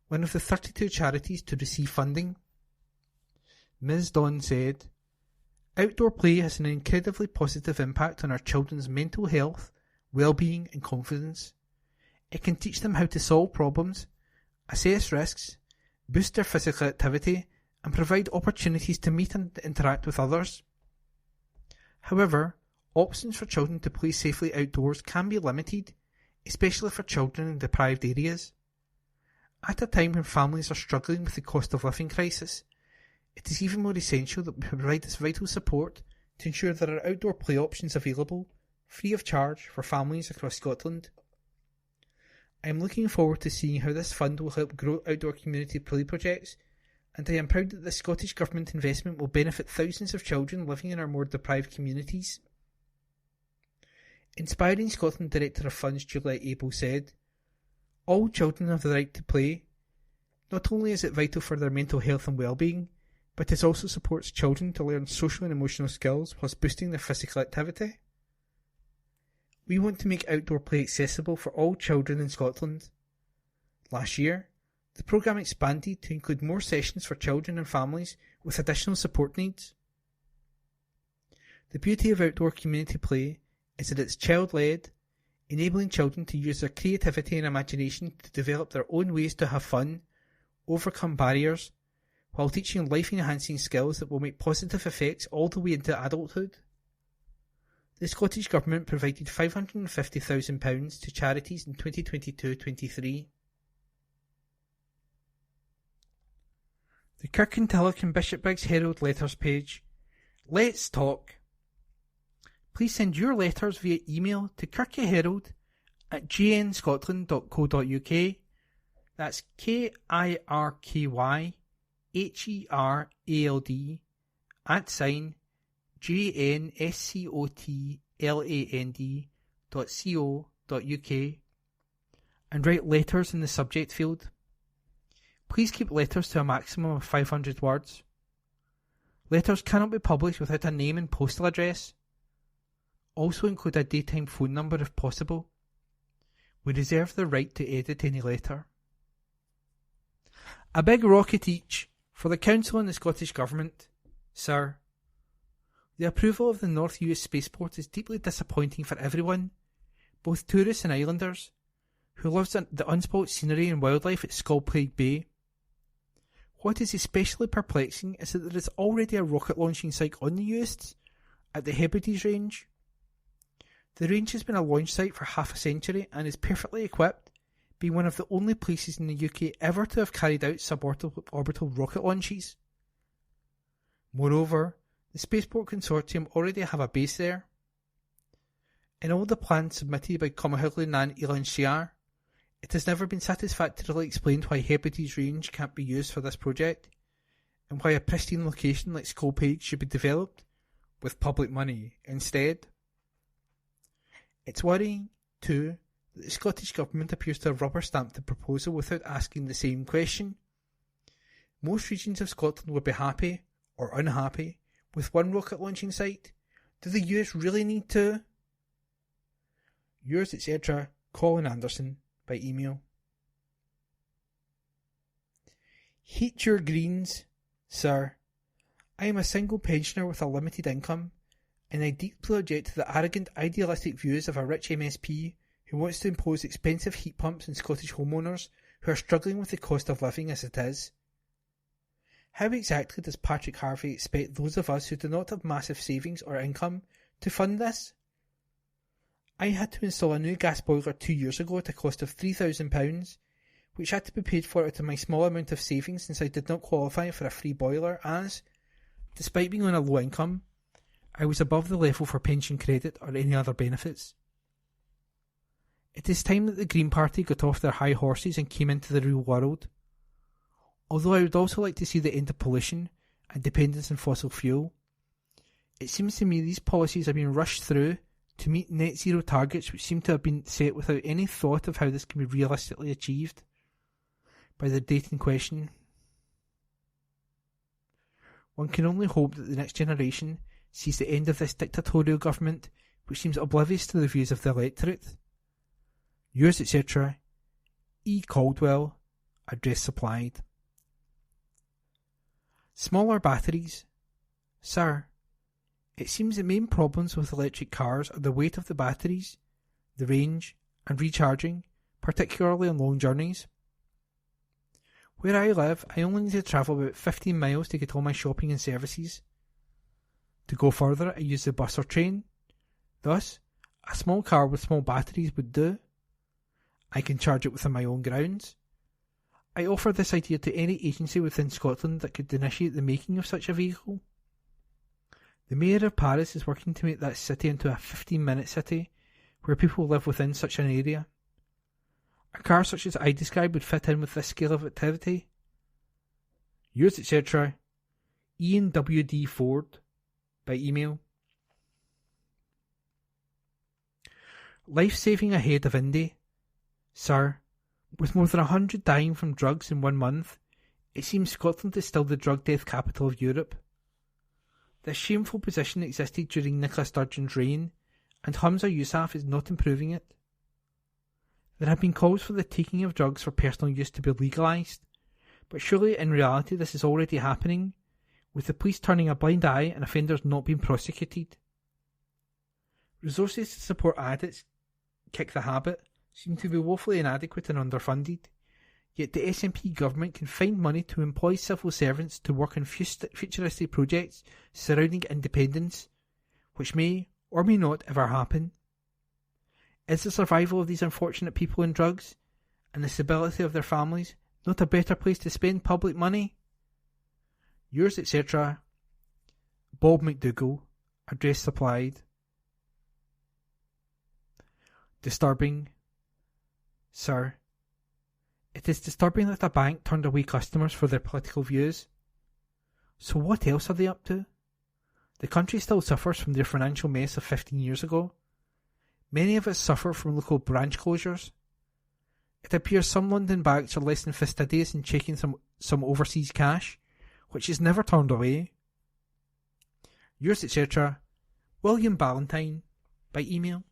one of the 32 charities to receive funding. Ms Dawn said, "Outdoor play has an incredibly positive impact on our children's mental health, well-being and confidence. It can teach them how to solve problems, assess risks, boost their physical activity, and provide opportunities to meet and interact with others. However, options for children to play safely outdoors can be limited, especially for children in deprived areas. At a time when families are struggling with the cost of living crisis, it is even more essential that we provide this vital support to ensure there are outdoor play options available, free of charge, for families across Scotland. I am looking forward to seeing how this fund will help grow outdoor community play projects, and I am proud that the Scottish Government investment will benefit thousands of children living in our more deprived communities." Inspiring Scotland Director of Funds Juliet Abel said, "All children have the right to play. Not only is it vital for their mental health and well-being, but it also supports children to learn social and emotional skills whilst boosting their physical activity. We want to make outdoor play accessible for all children in Scotland. Last year, the programme expanded to include more sessions for children and families with additional support needs. The beauty of outdoor community play is that it's child-led, enabling children to use their creativity and imagination to develop their own ways to have fun, overcome barriers, while teaching life-enhancing skills that will make positive effects all the way into adulthood. The Scottish Government provided £550,000 to charities in 2022-23. The Kirkintilloch and Bishopbriggs Herald letters page. Let's talk. Please send your letters via email to kirkyherald@jnscotland.co.uk. That's KIRKYHERALD @JNScotland.co.uk and write letters in the subject field. Please keep letters to a maximum of 500 words. Letters cannot be published without a name and postal address. Also include a daytime phone number if possible. We reserve the right to edit any letter. A big rocket each for the Council and the Scottish Government. Sir, the approval of the North US Spaceport is deeply disappointing for everyone, both tourists and islanders, who loves the unspoilt scenery and wildlife at Skullplague Bay. What is especially perplexing is that there is already a rocket launching site on the Uist at the Hebrides range. The range has been a launch site for half a century and is perfectly equipped, being one of the only places in the UK ever to have carried out suborbital rocket launches. Moreover, the Spaceport Consortium already have a base there. In all the plans submitted by Comahugli Nan Elan Shiar, it has never been satisfactorily explained why Hebrides Range can't be used for this project, and why a pristine location like Skullplague should be developed with public money instead. It's worrying, too, that the Scottish Government appears to have rubber-stamped the proposal without asking the same question. Most regions of Scotland would be happy, or unhappy, with one rocket launching site. Do the US really need two? Yours, etc., Colin Anderson, by email. Hate your greens, sir. I am a single pensioner with a limited income, and I deeply object to the arrogant, idealistic views of a rich MSP who wants to impose expensive heat pumps on Scottish homeowners who are struggling with the cost of living as it is. How exactly does Patrick Harvey expect those of us who do not have massive savings or income to fund this? I had to install a new gas boiler 2 years ago at a cost of £3,000, which had to be paid for out of my small amount of savings since I did not qualify for a free boiler as, despite being on a low income, I was above the level for pension credit or any other benefits. It is time that the Green Party got off their high horses and came into the real world. Although I would also like to see the end of pollution and dependence on fossil fuel, it seems to me these policies are being rushed through to meet net zero targets which seem to have been set without any thought of how this can be realistically achieved by the date in question. One can only hope that the next generation sees the end of this dictatorial government which seems oblivious to the views of the electorate. Yours, etc., E. Caldwell, address supplied. Smaller batteries. Sir, it seems the main problems with electric cars are the weight of the batteries, the range, and recharging, particularly on long journeys. Where I live, I only need to travel about 15 miles to get all my shopping and services. To go further, I use the bus or train. Thus, a small car with small batteries would do. I can charge it within my own grounds. I offer this idea to any agency within Scotland that could initiate the making of such a vehicle. The Mayor of Paris is working to make that city into a 15-minute city where people live within such an area. A car such as I described would fit in with this scale of activity. Yours, etc., Ian W.D. Ford, by email. Life-saving ahead of Indy. Sir, with more than 100 dying from drugs in 1 month, it seems Scotland is still the drug death capital of Europe. This shameful position existed during Nicola Sturgeon's reign, and Humza Yousaf is not improving it. There have been calls for the taking of drugs for personal use to be legalised, but surely in reality this is already happening, with the police turning a blind eye and offenders not being prosecuted. Resources to support addicts kick the habit seem to be woefully inadequate and underfunded, yet the SNP government can find money to employ civil servants to work on futuristic projects surrounding independence, which may or may not ever happen. Is the survival of these unfortunate people in drugs, and the stability of their families, not a better place to spend public money? Yours, etc., Bob McDougall, address supplied. Disturbing. Sir, it is disturbing that a bank turned away customers for their political views. So what else are they up to? The country still suffers from their financial mess of 15 years ago. Many of us suffer from local branch closures. It appears some London banks are less than fastidious in checking some overseas cash, which is never turned away. Yours, etc., William Ballantyne, by email.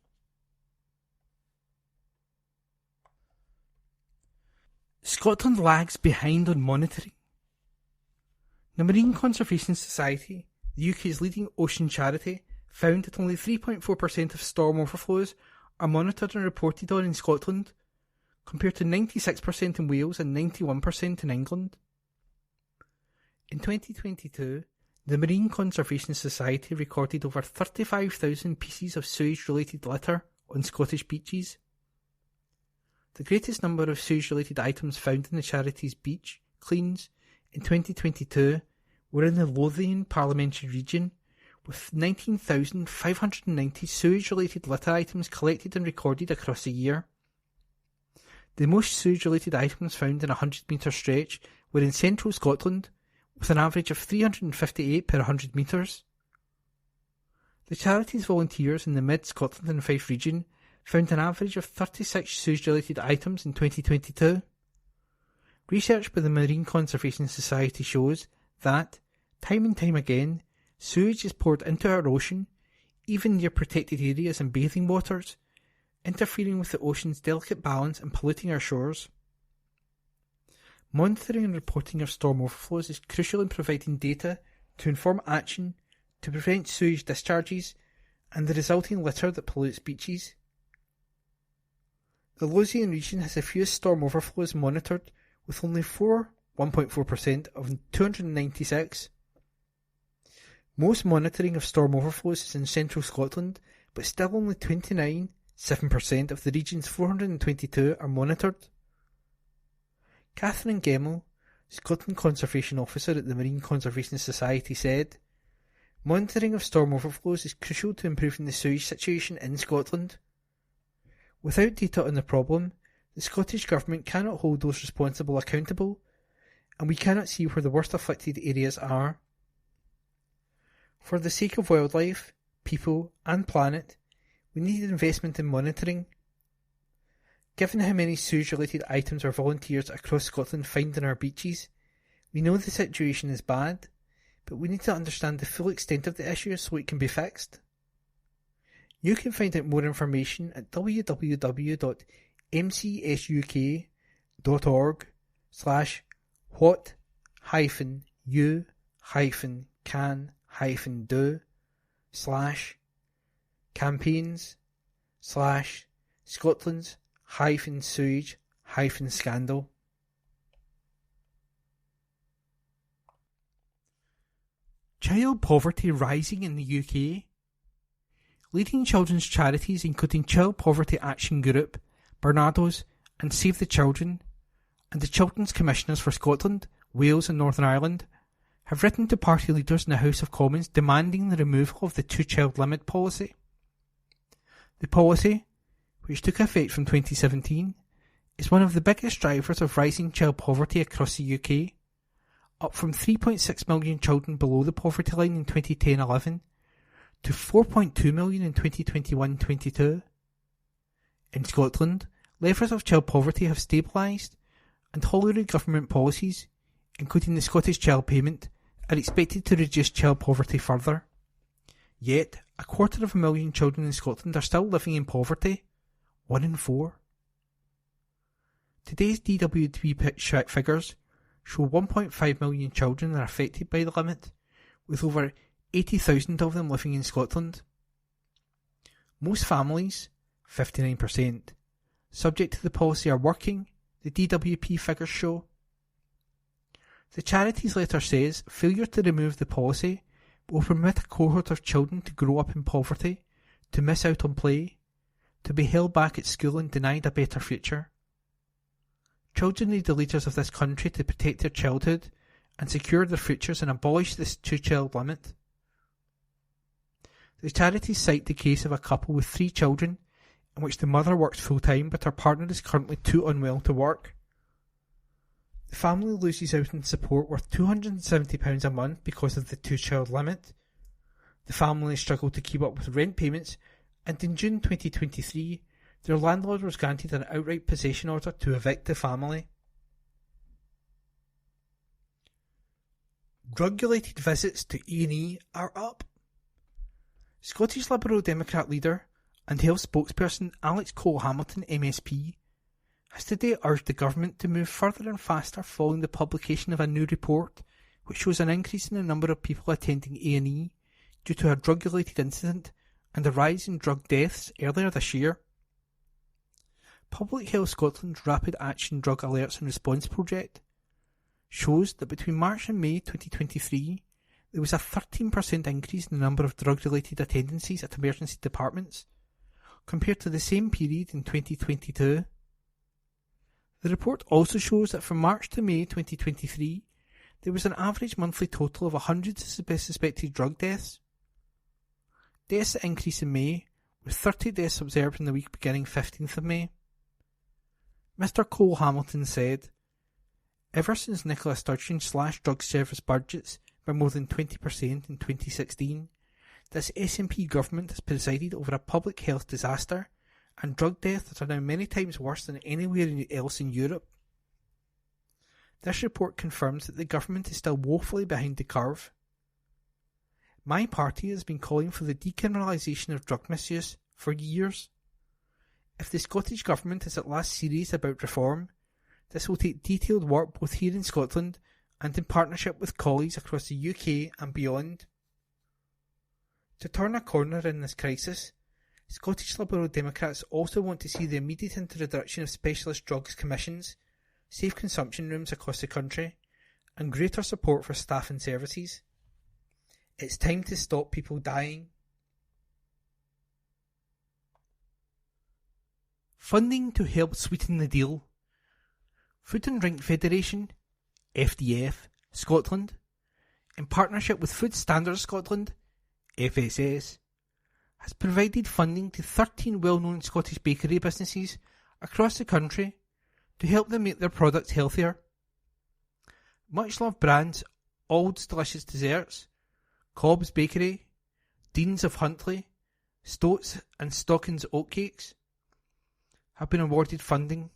Scotland lags behind on monitoring. The Marine Conservation Society, the UK's leading ocean charity, found that only 3.4% of storm overflows are monitored and reported on in Scotland, compared to 96% in Wales and 91% in England. In 2022, the Marine Conservation Society recorded over 35,000 pieces of sewage-related litter on Scottish beaches. The greatest number of sewage-related items found in the charity's beach cleans in 2022 were in the Lothian parliamentary region, with 19,590 sewage-related litter items collected and recorded across a year. The most sewage-related items found in a 100-metre stretch were in central Scotland, with an average of 358 per 100 metres. The charity's volunteers in the Mid-Scotland and Fife region found an average of 36 sewage-related items in 2022. Research by the Marine Conservation Society shows that, time and time again, sewage is poured into our ocean, even near protected areas and bathing waters, interfering with the ocean's delicate balance and polluting our shores. Monitoring and reporting of storm overflows is crucial in providing data to inform action to prevent sewage discharges and the resulting litter that pollutes beaches. The Lothian region has the fewest storm overflows monitored, with only 1.4% of 296. Most monitoring of storm overflows is in central Scotland, but still only 7% of the region's 422 are monitored. Catherine Gemmell, Scotland Conservation Officer at the Marine Conservation Society, said, "Monitoring of storm overflows is crucial to improving the sewage situation in Scotland. Without data on the problem, the Scottish Government cannot hold those responsible accountable, and we cannot see where the worst afflicted areas are. For the sake of wildlife, people and planet, we need investment in monitoring. Given how many sewage-related items our volunteers across Scotland find on our beaches, we know the situation is bad, but we need to understand the full extent of the issue so it can be fixed." You can find out more information at www.mchuk.org/what-you-can-do/campaigns/Scotland's-sewage-scandal. Child poverty rising in the UK. Leading children's charities including Child Poverty Action Group, Barnardo's and Save the Children, and the Children's Commissioners for Scotland, Wales and Northern Ireland have written to party leaders in the House of Commons demanding the removal of the two-child limit policy. The policy, which took effect from 2017, is one of the biggest drivers of rising child poverty across the UK, up from 3.6 million children below the poverty line in 2010-11 to 4.2 million in 2021-22. In Scotland, levels of child poverty have stabilised, and Holyrood government policies, including the Scottish Child Payment, are expected to reduce child poverty further. Yet, 250,000 children in Scotland are still living in poverty, 1 in 4. Today's DWP figures show 1.5 million children are affected by the limit, with over 80,000 of them living in Scotland. Most families, 59%, subject to the policy are working, the DWP figures show. The charity's letter says failure to remove the policy will permit a cohort of children to grow up in poverty, to miss out on play, to be held back at school and denied a better future. Children need the leaders of this country to protect their childhood and secure their futures and abolish this two-child limit. The charities cite the case of a couple with 3 children, in which the mother works full-time but her partner is currently too unwell to work. The family loses out on support worth £270 a month because of the two-child limit. The family struggled to keep up with rent payments, and in June 2023, their landlord was granted an outright possession order to evict the family. Drug-related visits to A&E are up. Scottish Liberal Democrat leader and health spokesperson Alex Cole-Hamilton MSP has today urged the government to move further and faster following the publication of a new report which shows an increase in the number of people attending A&E due to a drug-related incident and a rise in drug deaths earlier this year. Public Health Scotland's Rapid Action Drug Alerts and Response project shows that between March and May 2023, there was a 13% increase in the number of drug-related attendances at emergency departments compared to the same period in 2022. The report also shows that from March to May 2023, there was an average monthly total of 100 suspected drug deaths. Deaths increased in May, with 30 deaths observed in the week beginning 15th of May. Mr. Cole Hamilton said, "Ever since Nicola Sturgeon slashed drug service budgets by more than 20% in 2016, this SNP government has presided over a public health disaster and drug deaths that are now many times worse than anywhere else in Europe." This report confirms that the government is still woefully behind the curve. My party has been calling for the decriminalisation of drug misuse for years. If the Scottish Government is at last serious about reform, this will take detailed work both here in Scotland and in partnership with colleagues across the UK and beyond. To turn a corner in this crisis, Scottish Liberal Democrats also want to see the immediate introduction of specialist drugs commissions, safe consumption rooms across the country, and greater support for staff and services. It's time to stop people dying. Funding to help sweeten the deal. Food and Drink Federation, FDF, Scotland, in partnership with Food Standards Scotland, FSS, has provided funding to 13 well-known Scottish bakery businesses across the country to help them make their products healthier. Much-loved brands Ald's Delicious Desserts, Cobb's Bakery, Dean's of Huntly, Stoats and Stockings Oatcakes have been awarded funding,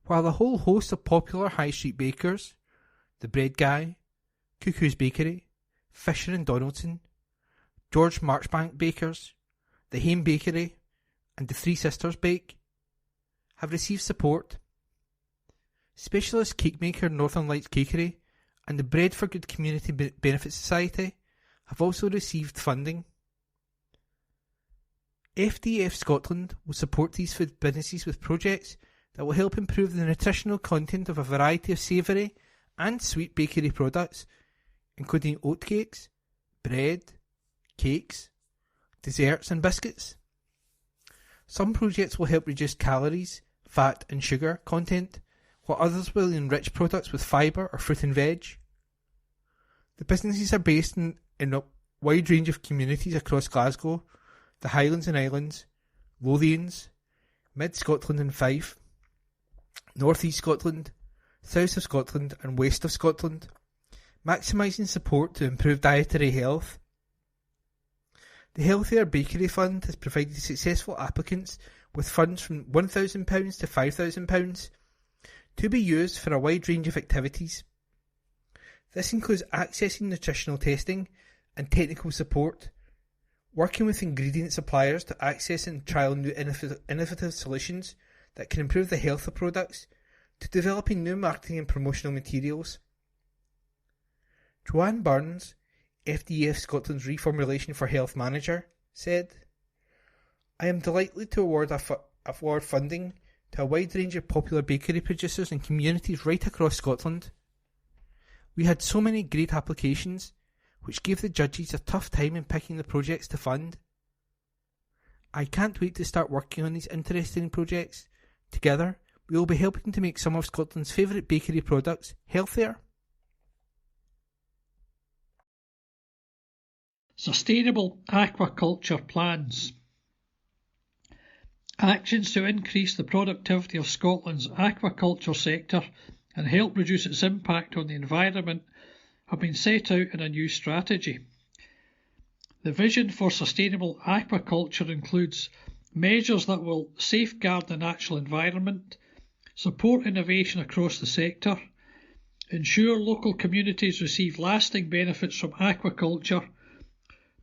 while a whole host of popular high street bakers, The Bread Guy, Cuckoo's Bakery, Fisher and Donaldson, George Marchbank Bakers, The Hame Bakery and the Three Sisters Bake have received support. Specialist cake maker Northern Lights Cakery and the Bread for Good Community Benefit Society have also received funding. FDF Scotland will support these food businesses with projects that will help improve the nutritional content of a variety of savoury and sweet bakery products, including oatcakes, bread, cakes, desserts and biscuits. Some projects will help reduce calories, fat and sugar content, while others will enrich products with fibre or fruit and veg. The businesses are based in a wide range of communities across Glasgow, the Highlands and Islands, Lothians, Mid-Scotland and Fife, North East Scotland, South of Scotland and West of Scotland, maximising support to improve dietary health. The Healthier Bakery Fund has provided successful applicants with funds from £1,000 to £5,000 to be used for a wide range of activities. This includes accessing nutritional testing and technical support, working with ingredient suppliers to access and trial new innovative solutions that can improve the health of products, to developing new marketing and promotional materials. Joanne Burns, FDF Scotland's Reformulation for Health Manager, said, "I am delighted to award funding to a wide range of popular bakery producers and communities right across Scotland. We had so many great applications, which gave the judges a tough time in picking the projects to fund. I can't wait to start working on these interesting projects. Together, we will be helping to make some of Scotland's favourite bakery products healthier."
Sustainable aquaculture plans. Actions to increase the productivity of Scotland's aquaculture sector and help reduce its impact on the environment have been set out in a new strategy. The vision for sustainable aquaculture includes measures that will safeguard the natural environment, support innovation across the sector, ensure local communities receive lasting benefits from aquaculture,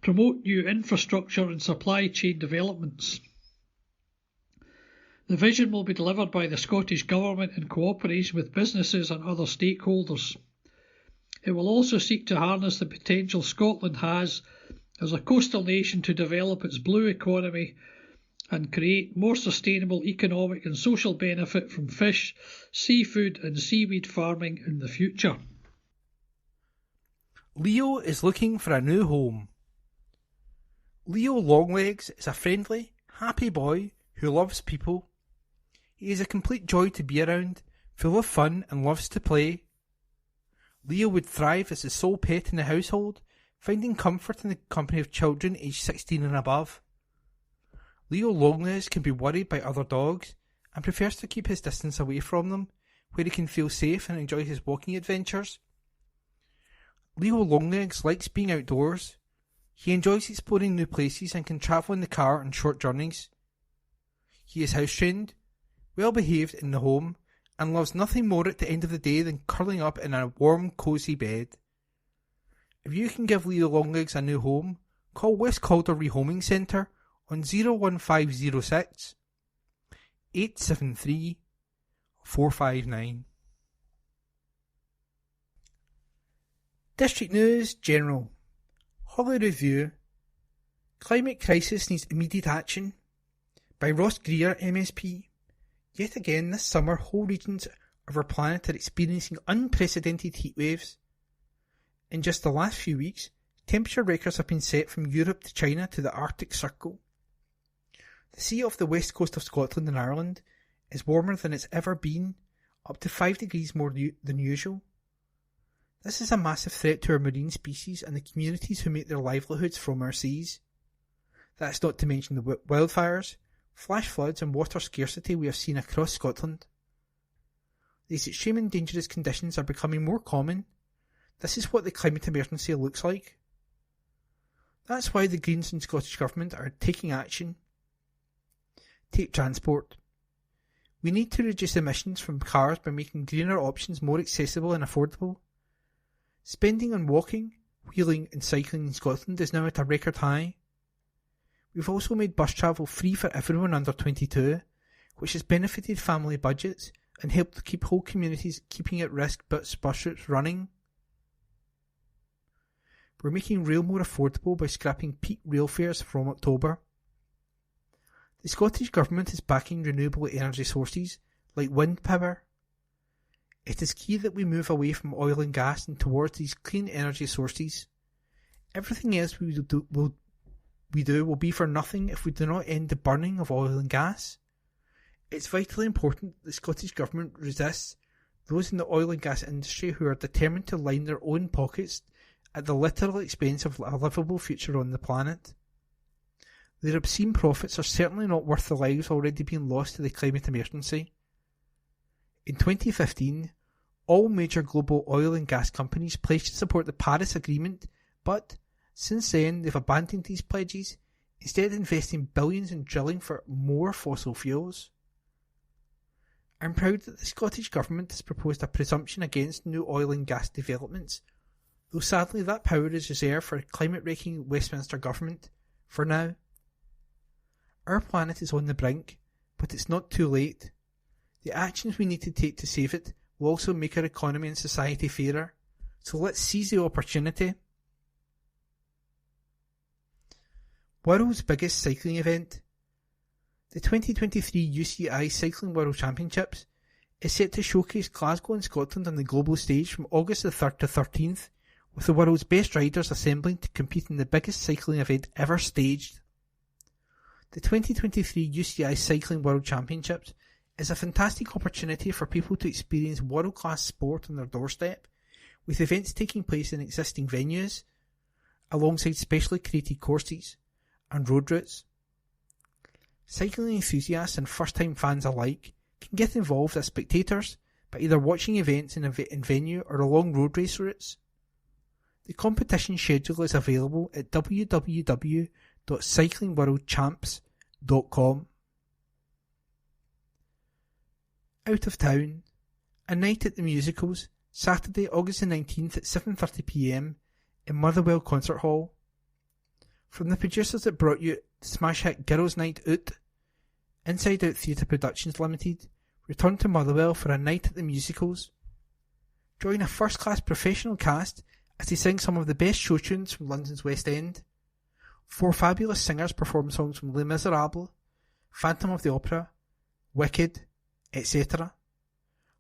promote new infrastructure and supply chain developments. The vision will be delivered by the Scottish Government in cooperation with businesses and other stakeholders. It will also seek to harness the potential Scotland has as a coastal nation to develop its blue economy and create more sustainable economic and social benefit from fish, seafood and seaweed farming in the future.
Leo is looking for a new home. Leo Longlegs is a friendly, happy boy who loves people. He is a complete joy to be around, full of fun and loves to play. Leo would thrive as the sole pet in the household, finding comfort in the company of children aged 16 and above. Leo Longlegs can be worried by other dogs and prefers to keep his distance away from them, where he can feel safe and enjoy his walking adventures. Leo Longlegs likes being outdoors. He enjoys exploring new places and can travel in the car on short journeys. He is house-trained, well-behaved in the home, and loves nothing more at the end of the day than curling up in a warm, cosy bed. If you can give Leo Longlegs a new home, call West Calder Rehoming Centre on 01506 873 459. District News General. Holly Review. Climate Crisis Needs Immediate Action by Ross Greer, MSP. Yet again this summer, whole regions of our planet are experiencing unprecedented heat waves. In just the last few weeks, temperature records have been set from Europe to China to the Arctic Circle. The sea off the west coast of Scotland and Ireland is warmer than it's ever been, up to 5 degrees more than usual. This is a massive threat to our marine species and the communities who make their livelihoods from our seas. That's not to mention the wildfires, flash floods and water scarcity we have seen across Scotland. These extreme and dangerous conditions are becoming more common. This is what the climate emergency looks like. That's why the Greens and Scottish Government are taking action. Take transport. We need to reduce emissions from cars by making greener options more accessible and affordable. Spending on walking, wheeling and cycling in Scotland is now at a record high. We've also made bus travel free for everyone under 22, which has benefited family budgets and helped keep whole communities keeping at risk bus routes running. We're making rail more affordable by scrapping peak rail fares from October. The Scottish Government is backing renewable energy sources like wind power. It is key that we move away from oil and gas and towards these clean energy sources. Everything else we do will be for nothing if we do not end the burning of oil and gas. It's vitally important that the Scottish Government resists those in the oil and gas industry who are determined to line their own pockets at the literal expense of a livable future on the planet. Their obscene profits are certainly not worth the lives already being lost to the climate emergency. In 2015, all major global oil and gas companies pledged to support the Paris Agreement, but since then they've abandoned these pledges, instead investing billions in drilling for more fossil fuels. I'm proud that the Scottish Government has proposed a presumption against new oil and gas developments, though sadly that power is reserved for a climate-wrecking Westminster Government, for now. Our planet is on the brink, but it's not too late. The actions we need to take to save it will also make our economy and society fairer, so let's seize the opportunity. World's biggest cycling event. The 2023 UCI Cycling World Championships is set to showcase Glasgow and Scotland on the global stage from August the 3rd to 13th, with the world's best riders assembling to compete in the biggest cycling event ever staged. The 2023 UCI Cycling World Championships is a fantastic opportunity for people to experience world-class sport on their doorstep, with events taking place in existing venues, alongside specially created courses and road routes. Cycling enthusiasts and first-time fans alike can get involved as spectators by either watching events in venue or along road race routes. The competition schedule is available at www.cyclingworldchamps.com. Out of town. A night at the musicals, Saturday, August the 19th at 7:30pm in Motherwell Concert Hall. From the producers that brought you the smash hit Girls' Night Out, Inside Out Theatre Productions Limited return to Motherwell for a night at the musicals. Join a first-class professional cast as they sing some of the best show tunes from London's West End. 4 fabulous singers perform songs from Les Miserables, Phantom of the Opera, Wicked, etc.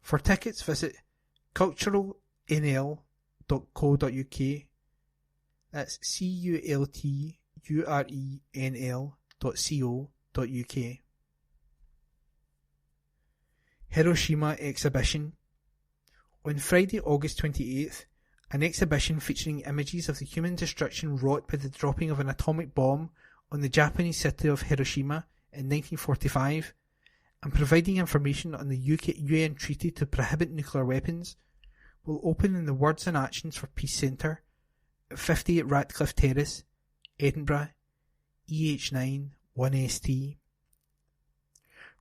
For tickets, visit culturalnl.co.uk. That's culturenl.co.uk. Hiroshima Exhibition. On Friday, August 28th, an exhibition featuring images of the human destruction wrought by the dropping of an atomic bomb on the Japanese city of Hiroshima in 1945 and providing information on the UN Treaty to prohibit nuclear weapons will open in the Words and Actions for Peace Centre at 58 Ratcliffe Terrace, Edinburgh, EH9 1ST.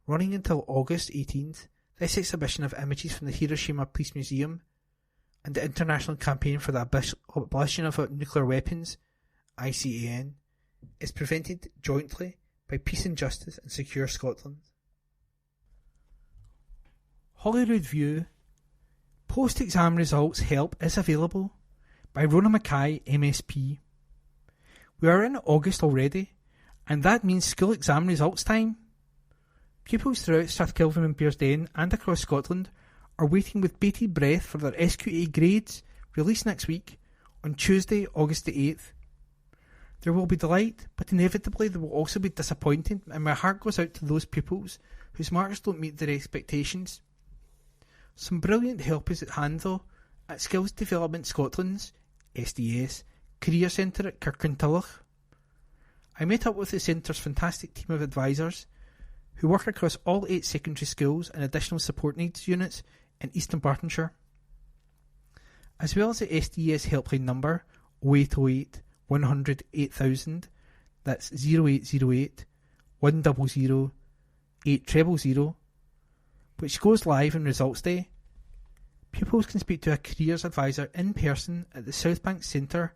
Running until August 18th, this exhibition of images from the Hiroshima Police Museum and the International Campaign for the Abolition of Nuclear Weapons, ICAN, is presented jointly by Peace and Justice and Secure Scotland. Holyrood View. Post-exam results help is available by Rona Mackay, MSP. We are in August already, and that means school exam results time. Pupils throughout Strathkelvin and Bearsden and across Scotland are waiting with bated breath for their SQA grades released next week on Tuesday, August the 8th. There will be delight, but inevitably there will also be disappointment, and my heart goes out to those pupils whose marks don't meet their expectations. Some brilliant help is at hand though at Skills Development Scotland's SDS Career Centre at Kirkintilloch. I met up with the centre's fantastic team of advisors who work across all 8 secondary schools and additional support needs units in East Dunbartonshire, as well as the SDS helpline number 0808 100 8000, that's 0808 100 8000, which goes live on Results Day. Pupils can speak to a careers advisor in person at the Southbank Centre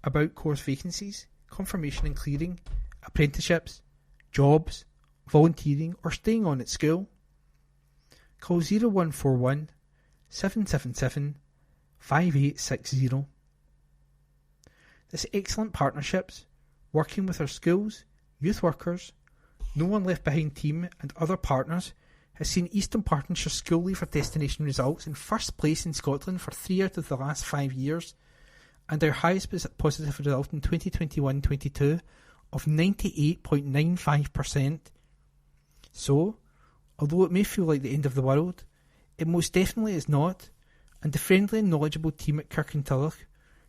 about course vacancies, confirmation and clearing, apprenticeships, jobs, volunteering or staying on at school. Call 0141 777 5860. This excellent partnerships, working with our schools, youth workers, No One Left Behind team and other partners has seen East Dunbartonshire school leaver destination results in first place in Scotland for 3 out of the last 5 years, and our highest positive result in 2021-22 of 98.95%. So, although it may feel like the end of the world, it most definitely is not, and the friendly and knowledgeable team at Kirkintilloch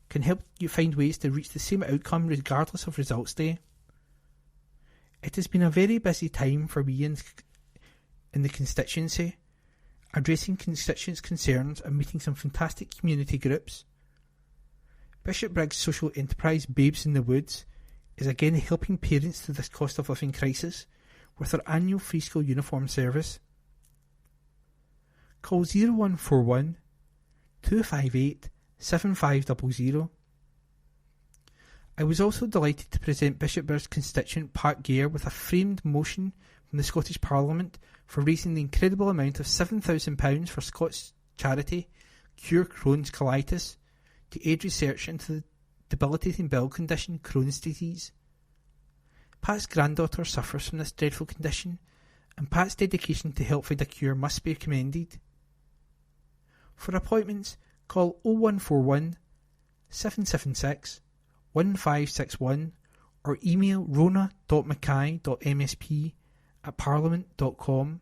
can help you find ways to reach the same outcome regardless of results day. It has been a very busy time for me in the constituency, addressing constituents' concerns and meeting some fantastic community groups. Bishopbriggs social enterprise Babes in the Woods is again helping parents through this cost of living crisis with their annual free school uniform service. Call 0141 258 7500. I was also delighted to present Bishopbriggs constituent Pat Gare with a framed motion from the Scottish Parliament for raising the incredible amount of £7,000 for Scots charity Cure Crohn's Colitis to aid research into the debilitating bowel condition Crohn's disease. Pat's granddaughter suffers from this dreadful condition, and Pat's dedication to help find a cure must be commended. For appointments, call 0141 776 1561 or email rona.mackay.msp@parliament.com.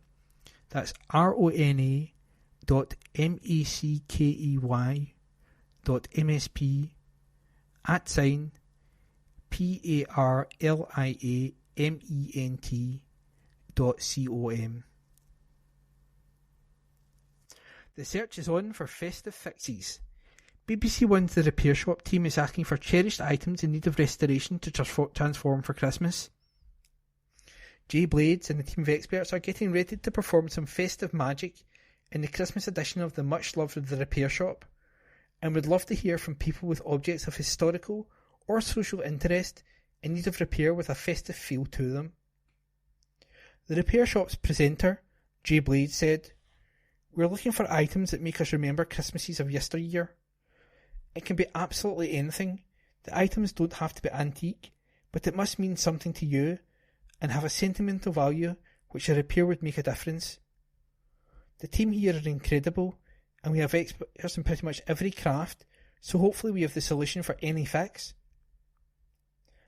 That's rona.mackay.msp@parliament.com. The search is on for festive fixes. BBC One's The Repair Shop team is asking for cherished items in need of restoration to transform for Christmas. Jay Blades and the team of experts are getting ready to perform some festive magic in the Christmas edition of the much-loved The Repair Shop, and would love to hear from people with objects of historical or social interest in need of repair with a festive feel to them. The Repair Shop's presenter, Jay Blades, said, "We're looking for items that make us remember Christmases of yesteryear. It can be absolutely anything. The items don't have to be antique, but it must mean something to you, and have a sentimental value which I appear would make a difference. The team here are incredible, and we have experts in pretty much every craft, so hopefully we have the solution for any fix.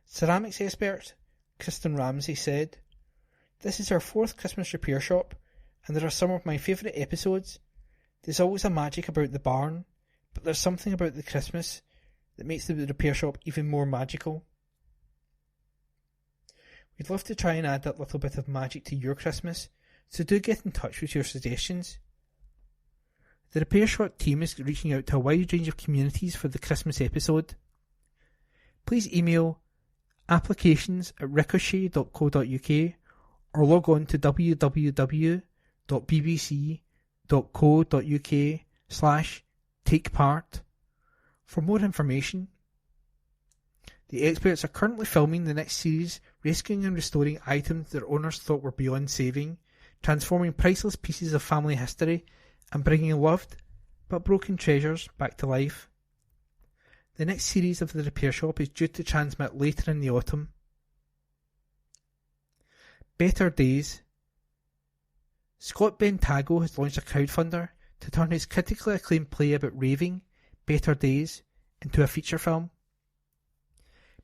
Ceramics expert Kristen Ramsey said, "This is our 4th Christmas repair shop, and there are some of my favourite episodes. There's always a magic about the barn, but there's something about the Christmas that makes the repair shop even more magical." We'd love to try and add that little bit of magic to your Christmas, so do get in touch with your suggestions. The Repair Shop team is reaching out to a wide range of communities for the Christmas episode. Please email applications@ricochet.co.uk or log on to www.bbc.co.uk/takepart for more information. The experts are currently filming the next series, rescuing and restoring items their owners thought were beyond saving, transforming priceless pieces of family history, and bringing loved but broken treasures back to life. The next series of the Repair Shop is due to transmit later in the autumn. Better Days. Scott Bentago has launched a crowdfunder to turn his critically acclaimed play about raving, Better Days, into a feature film.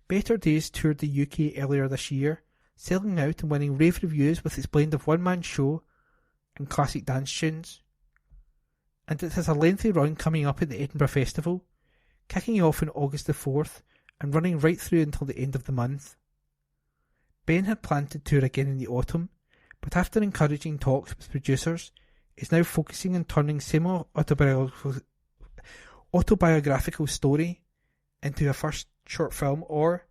Better Days toured the UK earlier this year, selling out and winning rave reviews with its blend of one-man show and classic dance tunes. And it has a lengthy run coming up at the Edinburgh Festival, kicking off on August the 4th and running right through until the end of the month. Ben had planned to tour again in the autumn, but after encouraging talks with producers, is now focusing on turning semi-autobiographical story into a first short film or,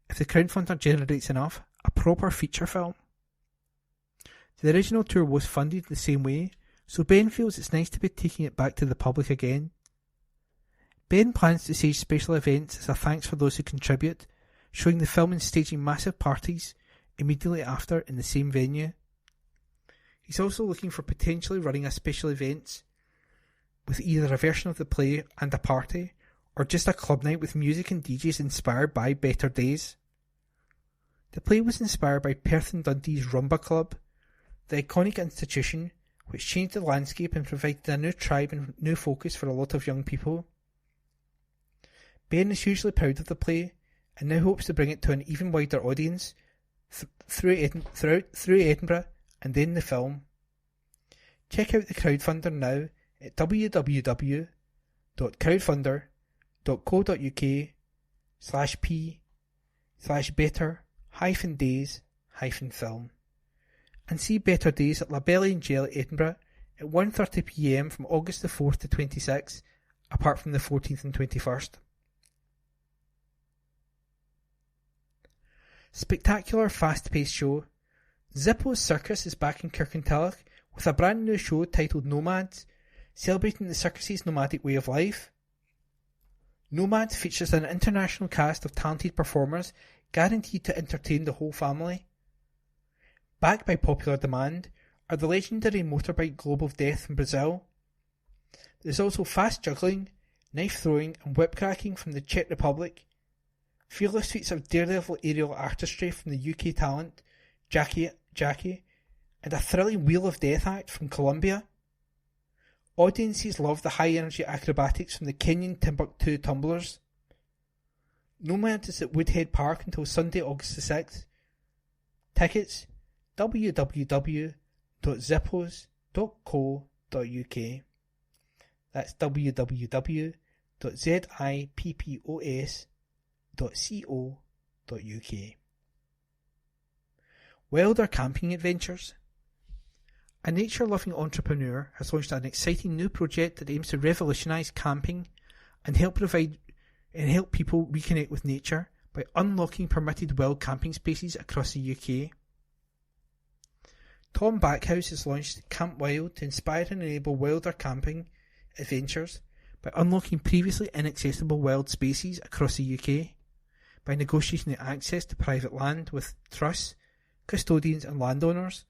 if the crowdfunder generates enough, a proper feature film. The original tour was funded the same way, so Ben feels it's nice to be taking it back to the public again. Ben plans to stage special events as a thanks for those who contribute, showing the film and staging massive parties immediately after in the same venue. He's also looking for potentially running a special events with either a version of the play and a party, or just a club night with music and DJs inspired by Better Days. The play was inspired by Perth and Dundee's Rumba Club, the iconic institution which changed the landscape and provided a new tribe and new focus for a lot of young people. Ben is hugely proud of the play and now hopes to bring it to an even wider audience through Edinburgh and then the film. Check out the crowdfunder now at www.crowdfunder.co.uk/p/better-days-film and see Better Days at La Belle and Gel, Edinburgh at 1:30 p.m. from August the 4th to 26th, apart from the 14th and 21st. Spectacular fast-paced show. Zippo's Circus is back in Kirkintilloch with a brand new show titled Nomads, celebrating the circus's nomadic way of life. Nomads features an international cast of talented performers guaranteed to entertain the whole family. Backed by popular demand are the legendary motorbike Globe of Death from Brazil. There's also fast juggling, knife throwing and whip cracking from the Czech Republic, fearless feats of daredevil aerial artistry from the UK talent Jackie, and a thrilling Wheel of Death act from Colombia. Audiences love the high-energy acrobatics from the Kenyan Timbuktu Tumblers. Nomads is at Woodhead Park until Sunday, August the 6th. Tickets www.zippos.co.uk. That's www.zippos.co.uk. Wilder Camping Adventures. A nature-loving entrepreneur has launched an exciting new project that aims to revolutionise camping and help people reconnect with nature by unlocking permitted wild camping spaces across the UK. Tom Backhouse has launched Camp Wild to inspire and enable wilder camping adventures by unlocking previously inaccessible wild spaces across the UK by negotiating the access to private land with trusts, custodians and landowners,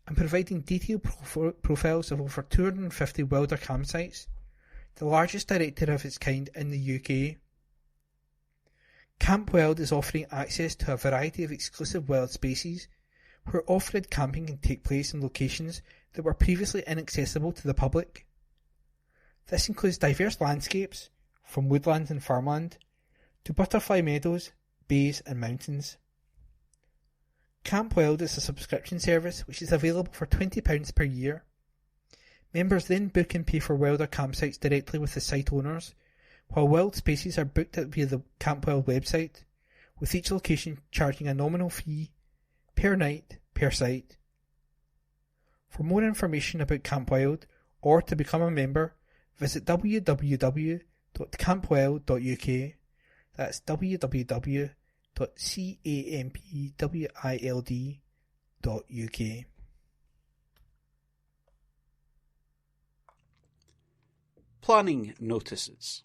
and providing detailed profiles of over 250 wilder campsites, the largest directory of its kind in the UK. Camp Wild is offering access to a variety of exclusive wild spaces where off-road camping can take place in locations that were previously inaccessible to the public. This includes diverse landscapes, from woodland and farmland, to butterfly meadows, bays and mountains. Camp Wild is a subscription service which is available for £20 per year. Members then book and pay for wilder campsites directly with the site owners, while wild spaces are booked via the Camp Wild website, with each location charging a nominal fee per night per site. For more information about Camp Wild or to become a member, visit www.campwild.uk. That's www.campwild.uk.
Planning notices.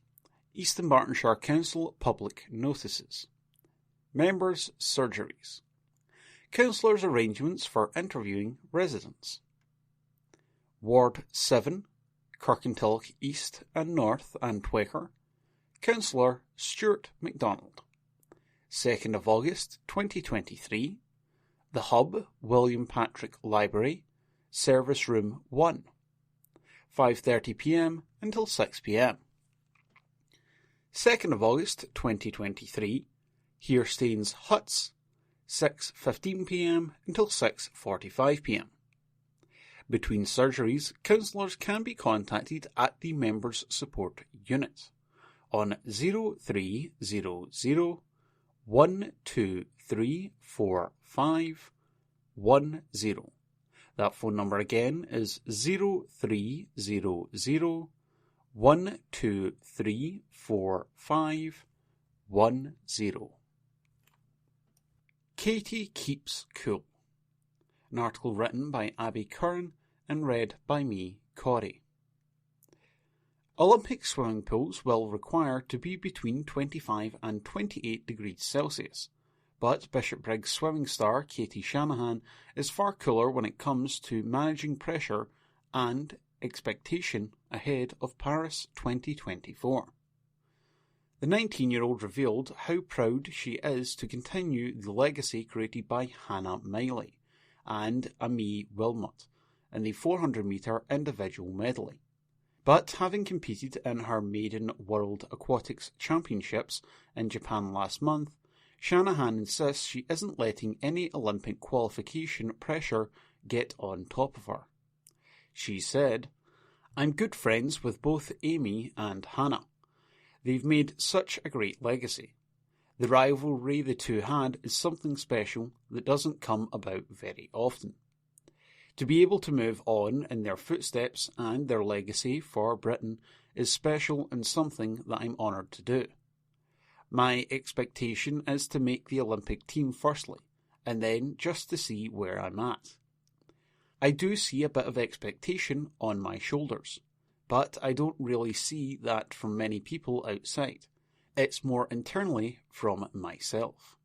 East Dunbartonshire Council public notices. Members' surgeries. Councillors' arrangements for interviewing residents. Ward 7, Kirkintilloch East and North and Twecker. Councillor Stuart MacDonald. 2nd of August 2023. The Hub, William Patrick Library, Service Room 1. 5:30 p.m. until 6 p.m. 2nd of August 2023. Hearstains Huts, 6:15 p.m. until 6:45 p.m. Between surgeries, councillors can be contacted at the Members Support Unit on 0300 1234510. That phone number again is 0300 1234510. Katie Keeps Cool. An article written by Abby Curran and read by me, Corey. Olympic swimming pools will require to be between 25 and 28 degrees Celsius, but Bishopbriggs swimming star Katie Shanahan is far cooler when it comes to managing pressure and expectation ahead of Paris 2024. The 19-year-old revealed how proud she is to continue the legacy created by Hannah Miley and Amy Wilmot in the 400-metre individual medley. But having competed in her maiden World Aquatics Championships in Japan last month, Shanahan insists she isn't letting any Olympic qualification pressure get on top of her. She said, "I'm good friends with both Amy and Hannah. They've made such a great legacy. The rivalry the two had is something special that doesn't come about very often. To be able to move on in their footsteps and their legacy for Britain is special and something that I'm honoured to do. My expectation is to make the Olympic team firstly, and then just to see where I'm at. I do see a bit of expectation on my shoulders, but I don't really see that from many people outside. It's more internally from myself."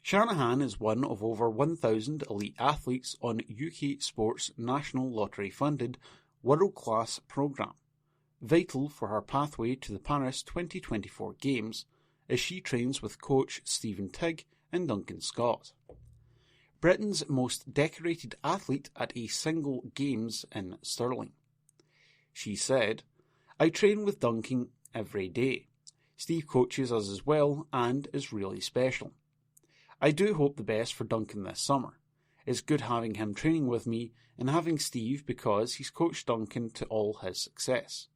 Shanahan is one of over 1,000 elite athletes on UK Sports' National Lottery-funded world-class programme, vital for her pathway to the Paris 2024 Games as she trains with coach Stephen Tigg and Duncan Scott. Britain's most decorated athlete at a single Games in Stirling. She said, "I train with Duncan every day. Steve coaches us as well and is really special. I do hope the best for Duncan this summer. It's good having him training with me and having Steve because he's coached Duncan to all his success.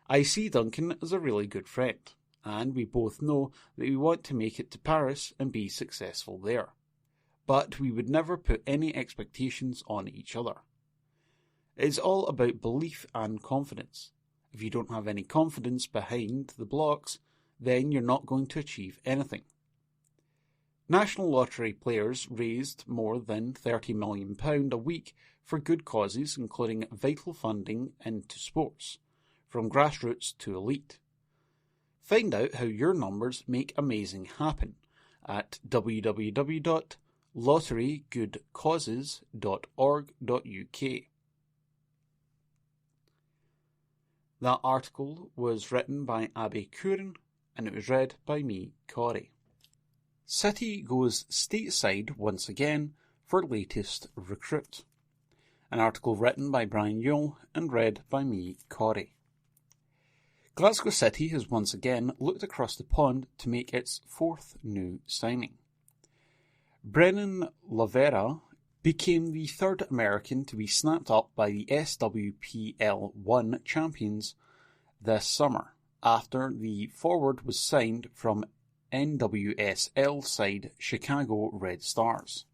I see Duncan as a really good friend, and we both know that we want to make it to Paris and be successful there. But we would never put any expectations on each other. It's all about belief and confidence. If you don't have any confidence behind the blocks, then you're not going to achieve anything." National Lottery players raised more than £30 million a week for good causes, including vital funding into sports, from grassroots to elite. Find out how your numbers make amazing happen at www.lotterygoodcauses.org.uk. That article was written by Abby Curran and it was read by me, Corey. City goes stateside once again for latest recruit. An article written by Brian Yule and read by me, Corey. Glasgow City has once again looked across the pond to make its fourth new signing. Brennan Lavera became the third American to be snapped up by the SWPL1 champions this summer, after the forward was signed from NWSL side Chicago Red Stars.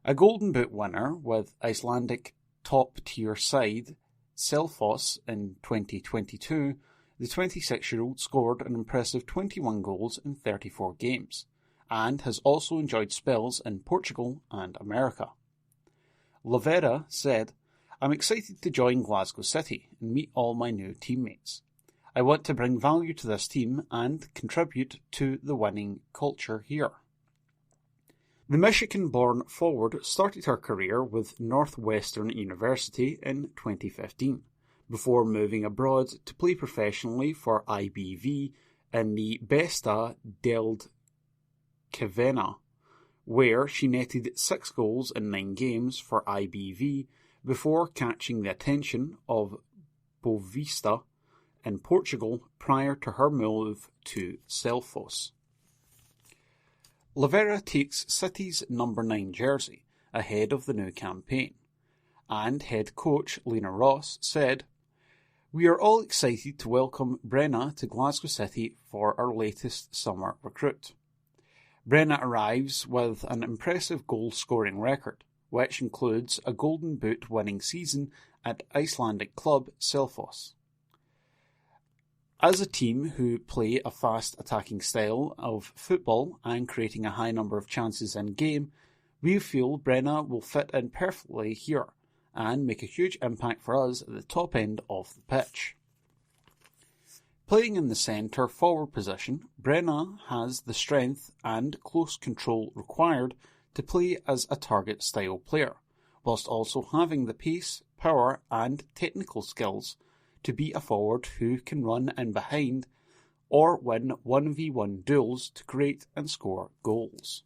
A Golden Boot winner with Icelandic top-tier side Selfoss in 2022, the 26-year-old scored an impressive 21 goals in 34 games, and has also enjoyed spells in Portugal and America. Lavera said, "I'm excited to join Glasgow City and meet all my new teammates. I want to bring value to this team and contribute to the winning culture here." The Michigan-born forward started her career with Northwestern University in 2015, before moving abroad to play professionally for IBV in the Besta Deld Kevena, where she netted 6 goals in 9 games for IBV before catching the attention of Boavista in Portugal prior to her move to Selfoss. Lavera takes City's number 9 jersey ahead of the new campaign, and head coach Lena Ross said, "We are all excited to welcome Brenna to Glasgow City for our latest summer recruit." Brenna arrives with an impressive goal-scoring record, which includes a Golden Boot winning season at Icelandic club Selfoss. As a team who play a fast attacking style of football and creating a high number of chances in game, we feel Brenna will fit in perfectly here and make a huge impact for us at the top end of the pitch. Playing in the centre forward position, Brenna has the strength and close control required to play as a target style player, whilst also having the pace, power and technical skills to be a forward who can run in behind or win 1v1 duels to create and score goals.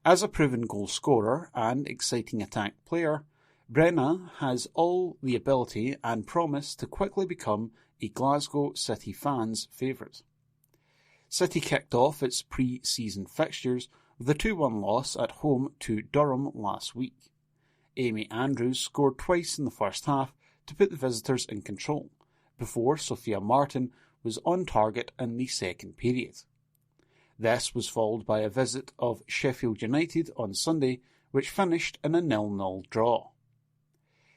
As a proven goal scorer and exciting attack player, Brenna has all the ability and promise to quickly become a Glasgow City fan's favourite. City kicked off its pre-season fixtures with a 2-1 loss at home to Durham last week. Amy Andrews scored twice in the first half to put the visitors in control, before Sophia Martin was on target in the second period. This was followed by a visit of Sheffield United on Sunday, which finished in a 0-0 draw.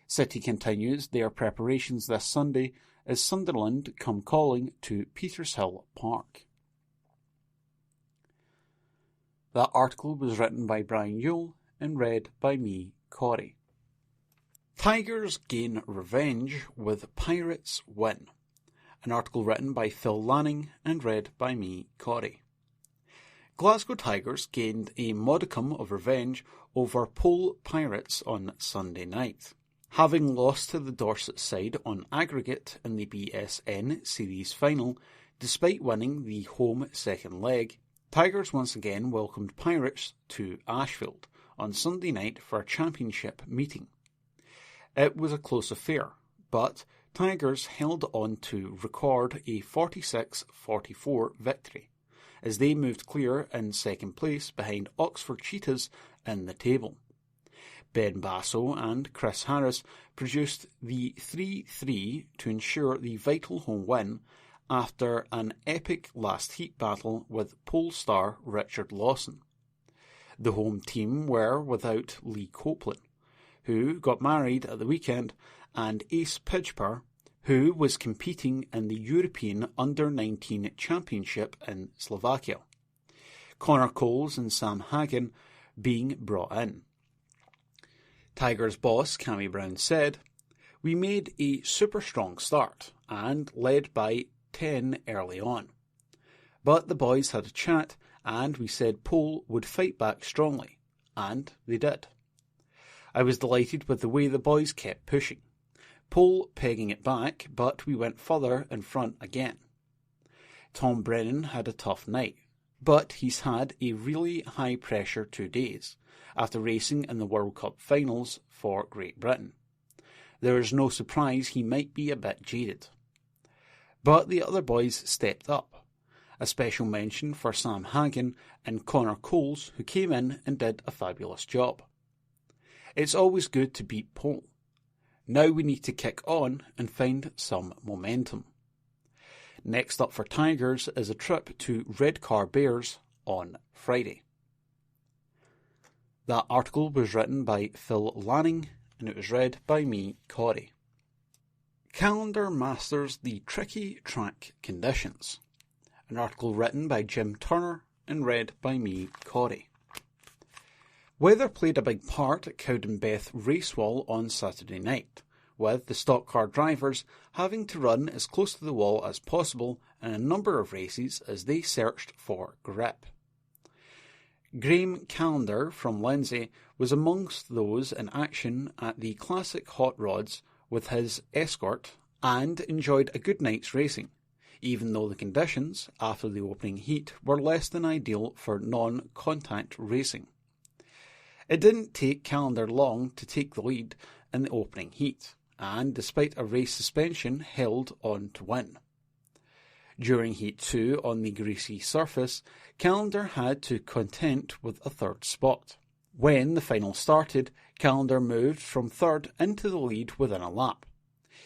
City continues their preparations this Sunday as Sunderland come calling to Petershill Park. That article was written by Brian Yule and read by me, Corey. Tigers gain revenge with Pirates win. An article written by Phil Lanning and read by me, Corey. Glasgow Tigers gained a modicum of revenge over Pole Pirates on Sunday night. Having lost to the Dorset side on aggregate in the BSN Series final, despite winning the home second leg, Tigers once again welcomed Pirates to Ashfield on Sunday night for a championship meeting. It was a close affair, but Tigers held on to record a 46-44 victory, as they moved clear in second place behind Oxford Cheetahs in the table. Ben Basso and Chris Harris produced the 3-3 to ensure the vital home win after an epic last heat battle with Pole star Richard Lawson. The home team were without Lee Copeland, who got married at the weekend, and Ace Pidgeper, who was competing in the European Under-19 Championship in Slovakia. Connor Coles and Sam Hagen being brought in. Tigers boss Cammy Brown said, "We made a super strong start and led by 10 early on. But the boys had a chat and we said Pole would fight back strongly, and they did. I was delighted with the way the boys kept pushing. Pole pegging it back, but we went further in front again. Tom Brennan had a tough night, but he's had a really high pressure 2 days after racing in the World Cup finals for Great Britain. There is no surprise he might be a bit jaded. But the other boys stepped up. A special mention for Sam Hagen and Connor Coles, who came in and did a fabulous job. It's always good to beat pole. Now we need to kick on and find some momentum. Next up for Tigers is a trip to Redcar Bears on Friday. That article was written by Phil Lanning and it was read by me, Corey. Calendar masters the tricky track conditions. An article written by Jim Turner and read by me, Corey. Weather played a big part at Cowdenbeath Racewall on Saturday night, with the stock car drivers having to run as close to the wall as possible in a number of races as they searched for grip. Graham Callender from Lindsay was amongst those in action at the Classic Hot Rods with his Escort and enjoyed a good night's racing, even though the conditions after the opening heat were less than ideal for non-contact racing. It didn't take Callender long to take the lead in the opening heat, and despite a race suspension held on to win. During Heat 2 on the greasy surface, Callender had to content with a third spot. When the final started, Callender moved from third into the lead within a lap.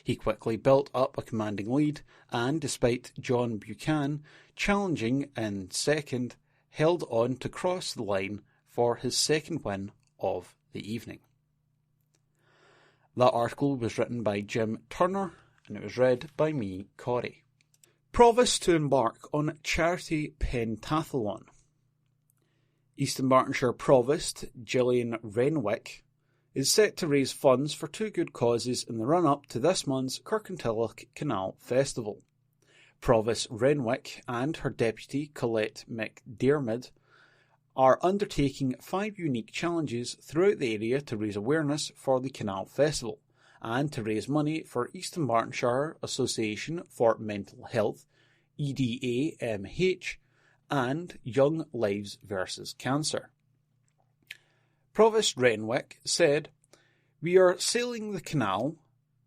He quickly built up a commanding lead and, despite John Buchan challenging in second, held on to cross the line for his second win of the evening. That article was written by Jim Turner and it was read by me, Corey. Provost to embark on charity pentathlon. East Dunbartonshire Provost Gillian Renwick is set to raise funds for 2 good causes in the run-up to this month's Kirkintilloch Canal Festival. Provost Renwick and her deputy Colette McDermid are undertaking 5 unique challenges throughout the area to raise awareness for the Canal Festival and to raise money for East Dunbartonshire Association for Mental Health, EDAMH, and Young Lives vs Cancer. Provost Renwick said, "We are sailing the canal,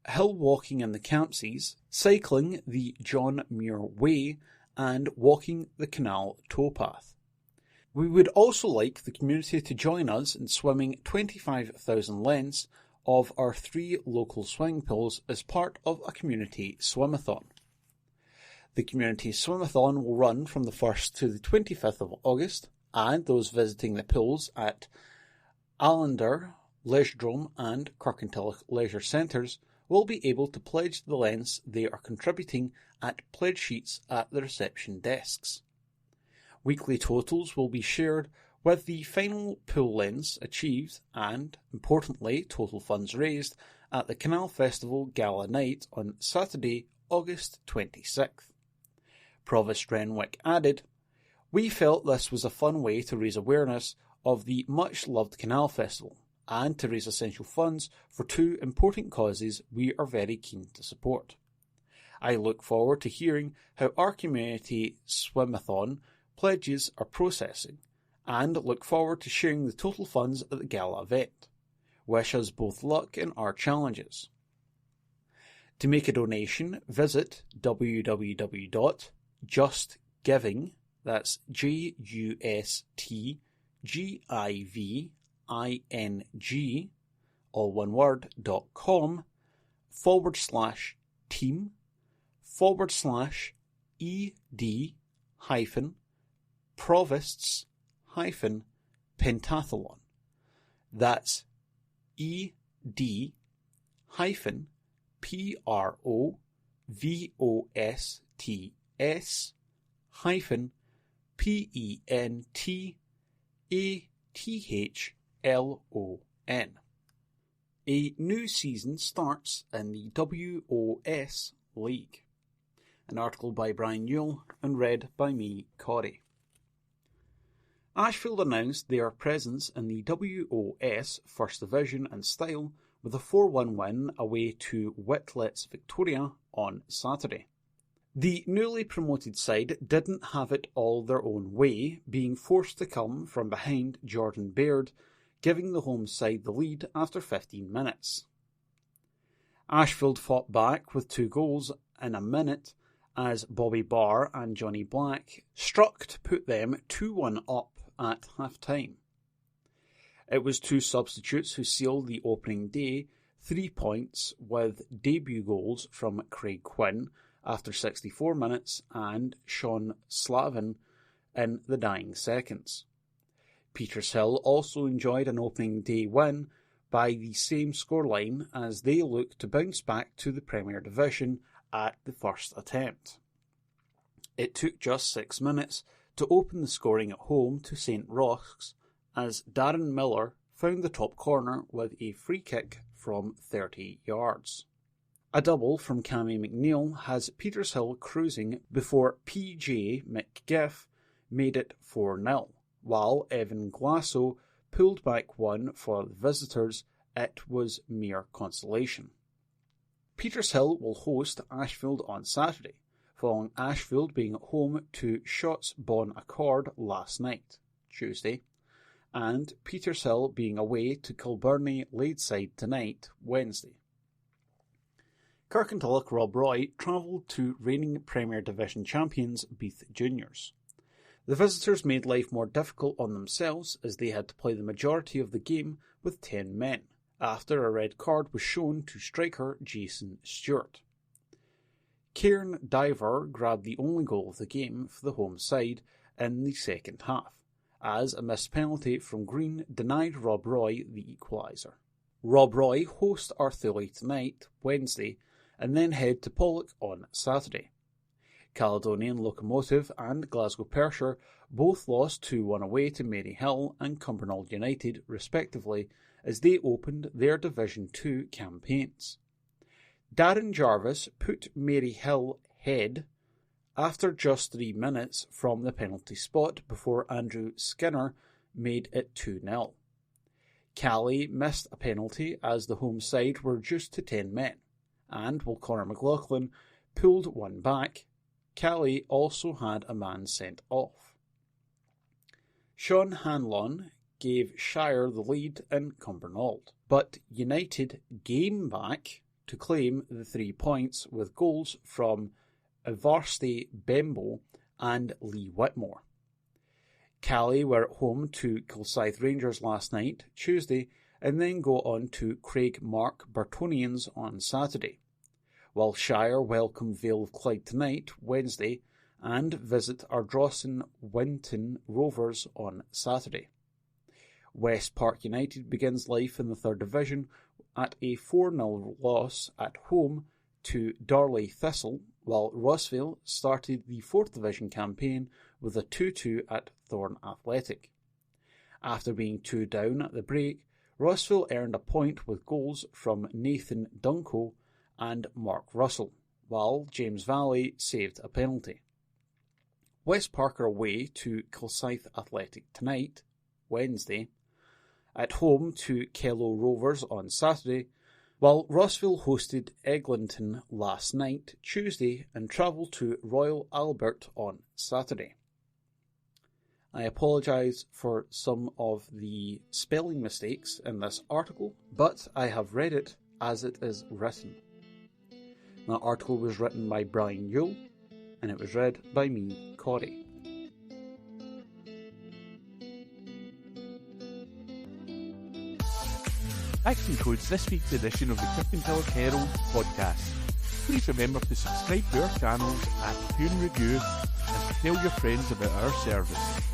hill walking in the Campsies, cycling the John Muir Way, and walking the canal towpath. We would also like the community to join us in swimming 25,000 lengths of our 3 local swimming pools as part of a community swimathon. The community swimathon will run from the 1st to the 25th of August, and those visiting the pools at Allender, Leisuredrome and Kirkintilloch Leisure Centres will be able to pledge the lengths they are contributing at pledge sheets at the reception desks. Weekly totals will be shared with the final pool lengths achieved and, importantly, total funds raised at the Canal Festival Gala Night on Saturday, August 26th. Provost Renwick added, "We felt this was a fun way to raise awareness of the much-loved Canal Festival and to raise essential funds for 2 important causes we are very keen to support. I look forward to hearing how our community swimathon pledges are processing and look forward to sharing the total funds at the gala event. Wish us both luck in our challenges." To make a donation, visit www.justgiving, that's JUSTGIVING, all one word, .com, /team/ED-provosts-pentathlon. That's ED-PROVOSTS-pentathlon. A new season starts in the WOS League. An article by Brian Newell and read by me, Corey. Ashfield announced their presence in the WOS First Division in style with a 4-1 win away to Whitlets Victoria on Saturday. The newly promoted side didn't have it all their own way, being forced to come from behind Jordan Baird, giving the home side the lead after 15 minutes. Ashfield fought back with 2 goals in a minute as Bobby Barr and Johnny Black struck to put them 2-1 up at half-time. It was 2 substitutes who sealed the opening day 3 points with debut goals from Craig Quinn after 64 minutes and Sean Slavin in the dying seconds. Petershill also enjoyed an opening day win by the same scoreline as they look to bounce back to the Premier Division at the first attempt. It took just 6 minutes to open the scoring at home to St Roch's as Darren Miller found the top corner with a free kick from 30 yards. A double from Cammy McNeil has Petershill cruising before PJ McGiff made it 4-0, while Evan Glasso pulled back one for the visitors. It was mere consolation. Petershill will host Ashfield on Saturday, following Ashfield being at home to Shotts Bon Accord last night, Tuesday, and Petershill being away to Kilbirnie Ladeside tonight, Wednesday. Kirkintilloch Rob Roy travelled to reigning Premier Division champions Beath Juniors. The visitors made life more difficult on themselves as they had to play the majority of the game with 10 men, after a red card was shown to striker Jason Stewart. Kieran Diver grabbed the only goal of the game for the home side in the second half, as a missed penalty from Green denied Rob Roy the equaliser. Rob Roy host Arthurlie tonight, Wednesday, and then head to Pollock on Saturday. Caledonian Locomotive and Glasgow Pershore both lost 2-1 away to Maryhill and Cumbernauld United, respectively, as they opened their Division 2 campaigns. Darren Jarvis put Maryhill head after just 3 minutes from the penalty spot before Andrew Skinner made it 2-0. Cally missed a penalty as the home side were reduced to 10 men, and while Conor McLaughlin pulled one back, Cally also had a man sent off. Sean Hanlon gave Shire the lead in Cumbernauld, but United came back to claim the 3 points with goals from Ivarsti Bembo and Lee Whitmore. Cally were at home to Kilsyth Rangers last night, Tuesday, and then go on to Craig Mark Bartonians on Saturday, while Shire welcome Vale of Clyde tonight, Wednesday, and visit Ardrossan Winton Rovers on Saturday. West Park United begins life in the 3rd Division at a 4-0 loss at home to Darley Thistle, while Rossvale started the 4th Division campaign with a 2-2 at Thorn Athletic. After being 2 down at the break, Rossvale earned a point with goals from Nathan Dunco and Mark Russell, while James Valley saved a penalty. West Park are away to Kilsyth Athletic tonight, Wednesday, at home to Kellow Rovers on Saturday, while Rossvale hosted Eglinton last night, Tuesday, and travelled to Royal Albert on Saturday. I apologise for some of the spelling mistakes in this article, but I have read it as it is written. That article was written by Brian Yule, and it was read by me, Corey.
That concludes this week's edition of the Kirkintilloch Herald podcast. Please remember to subscribe to our channels, rate and review, and to tell your friends about our service.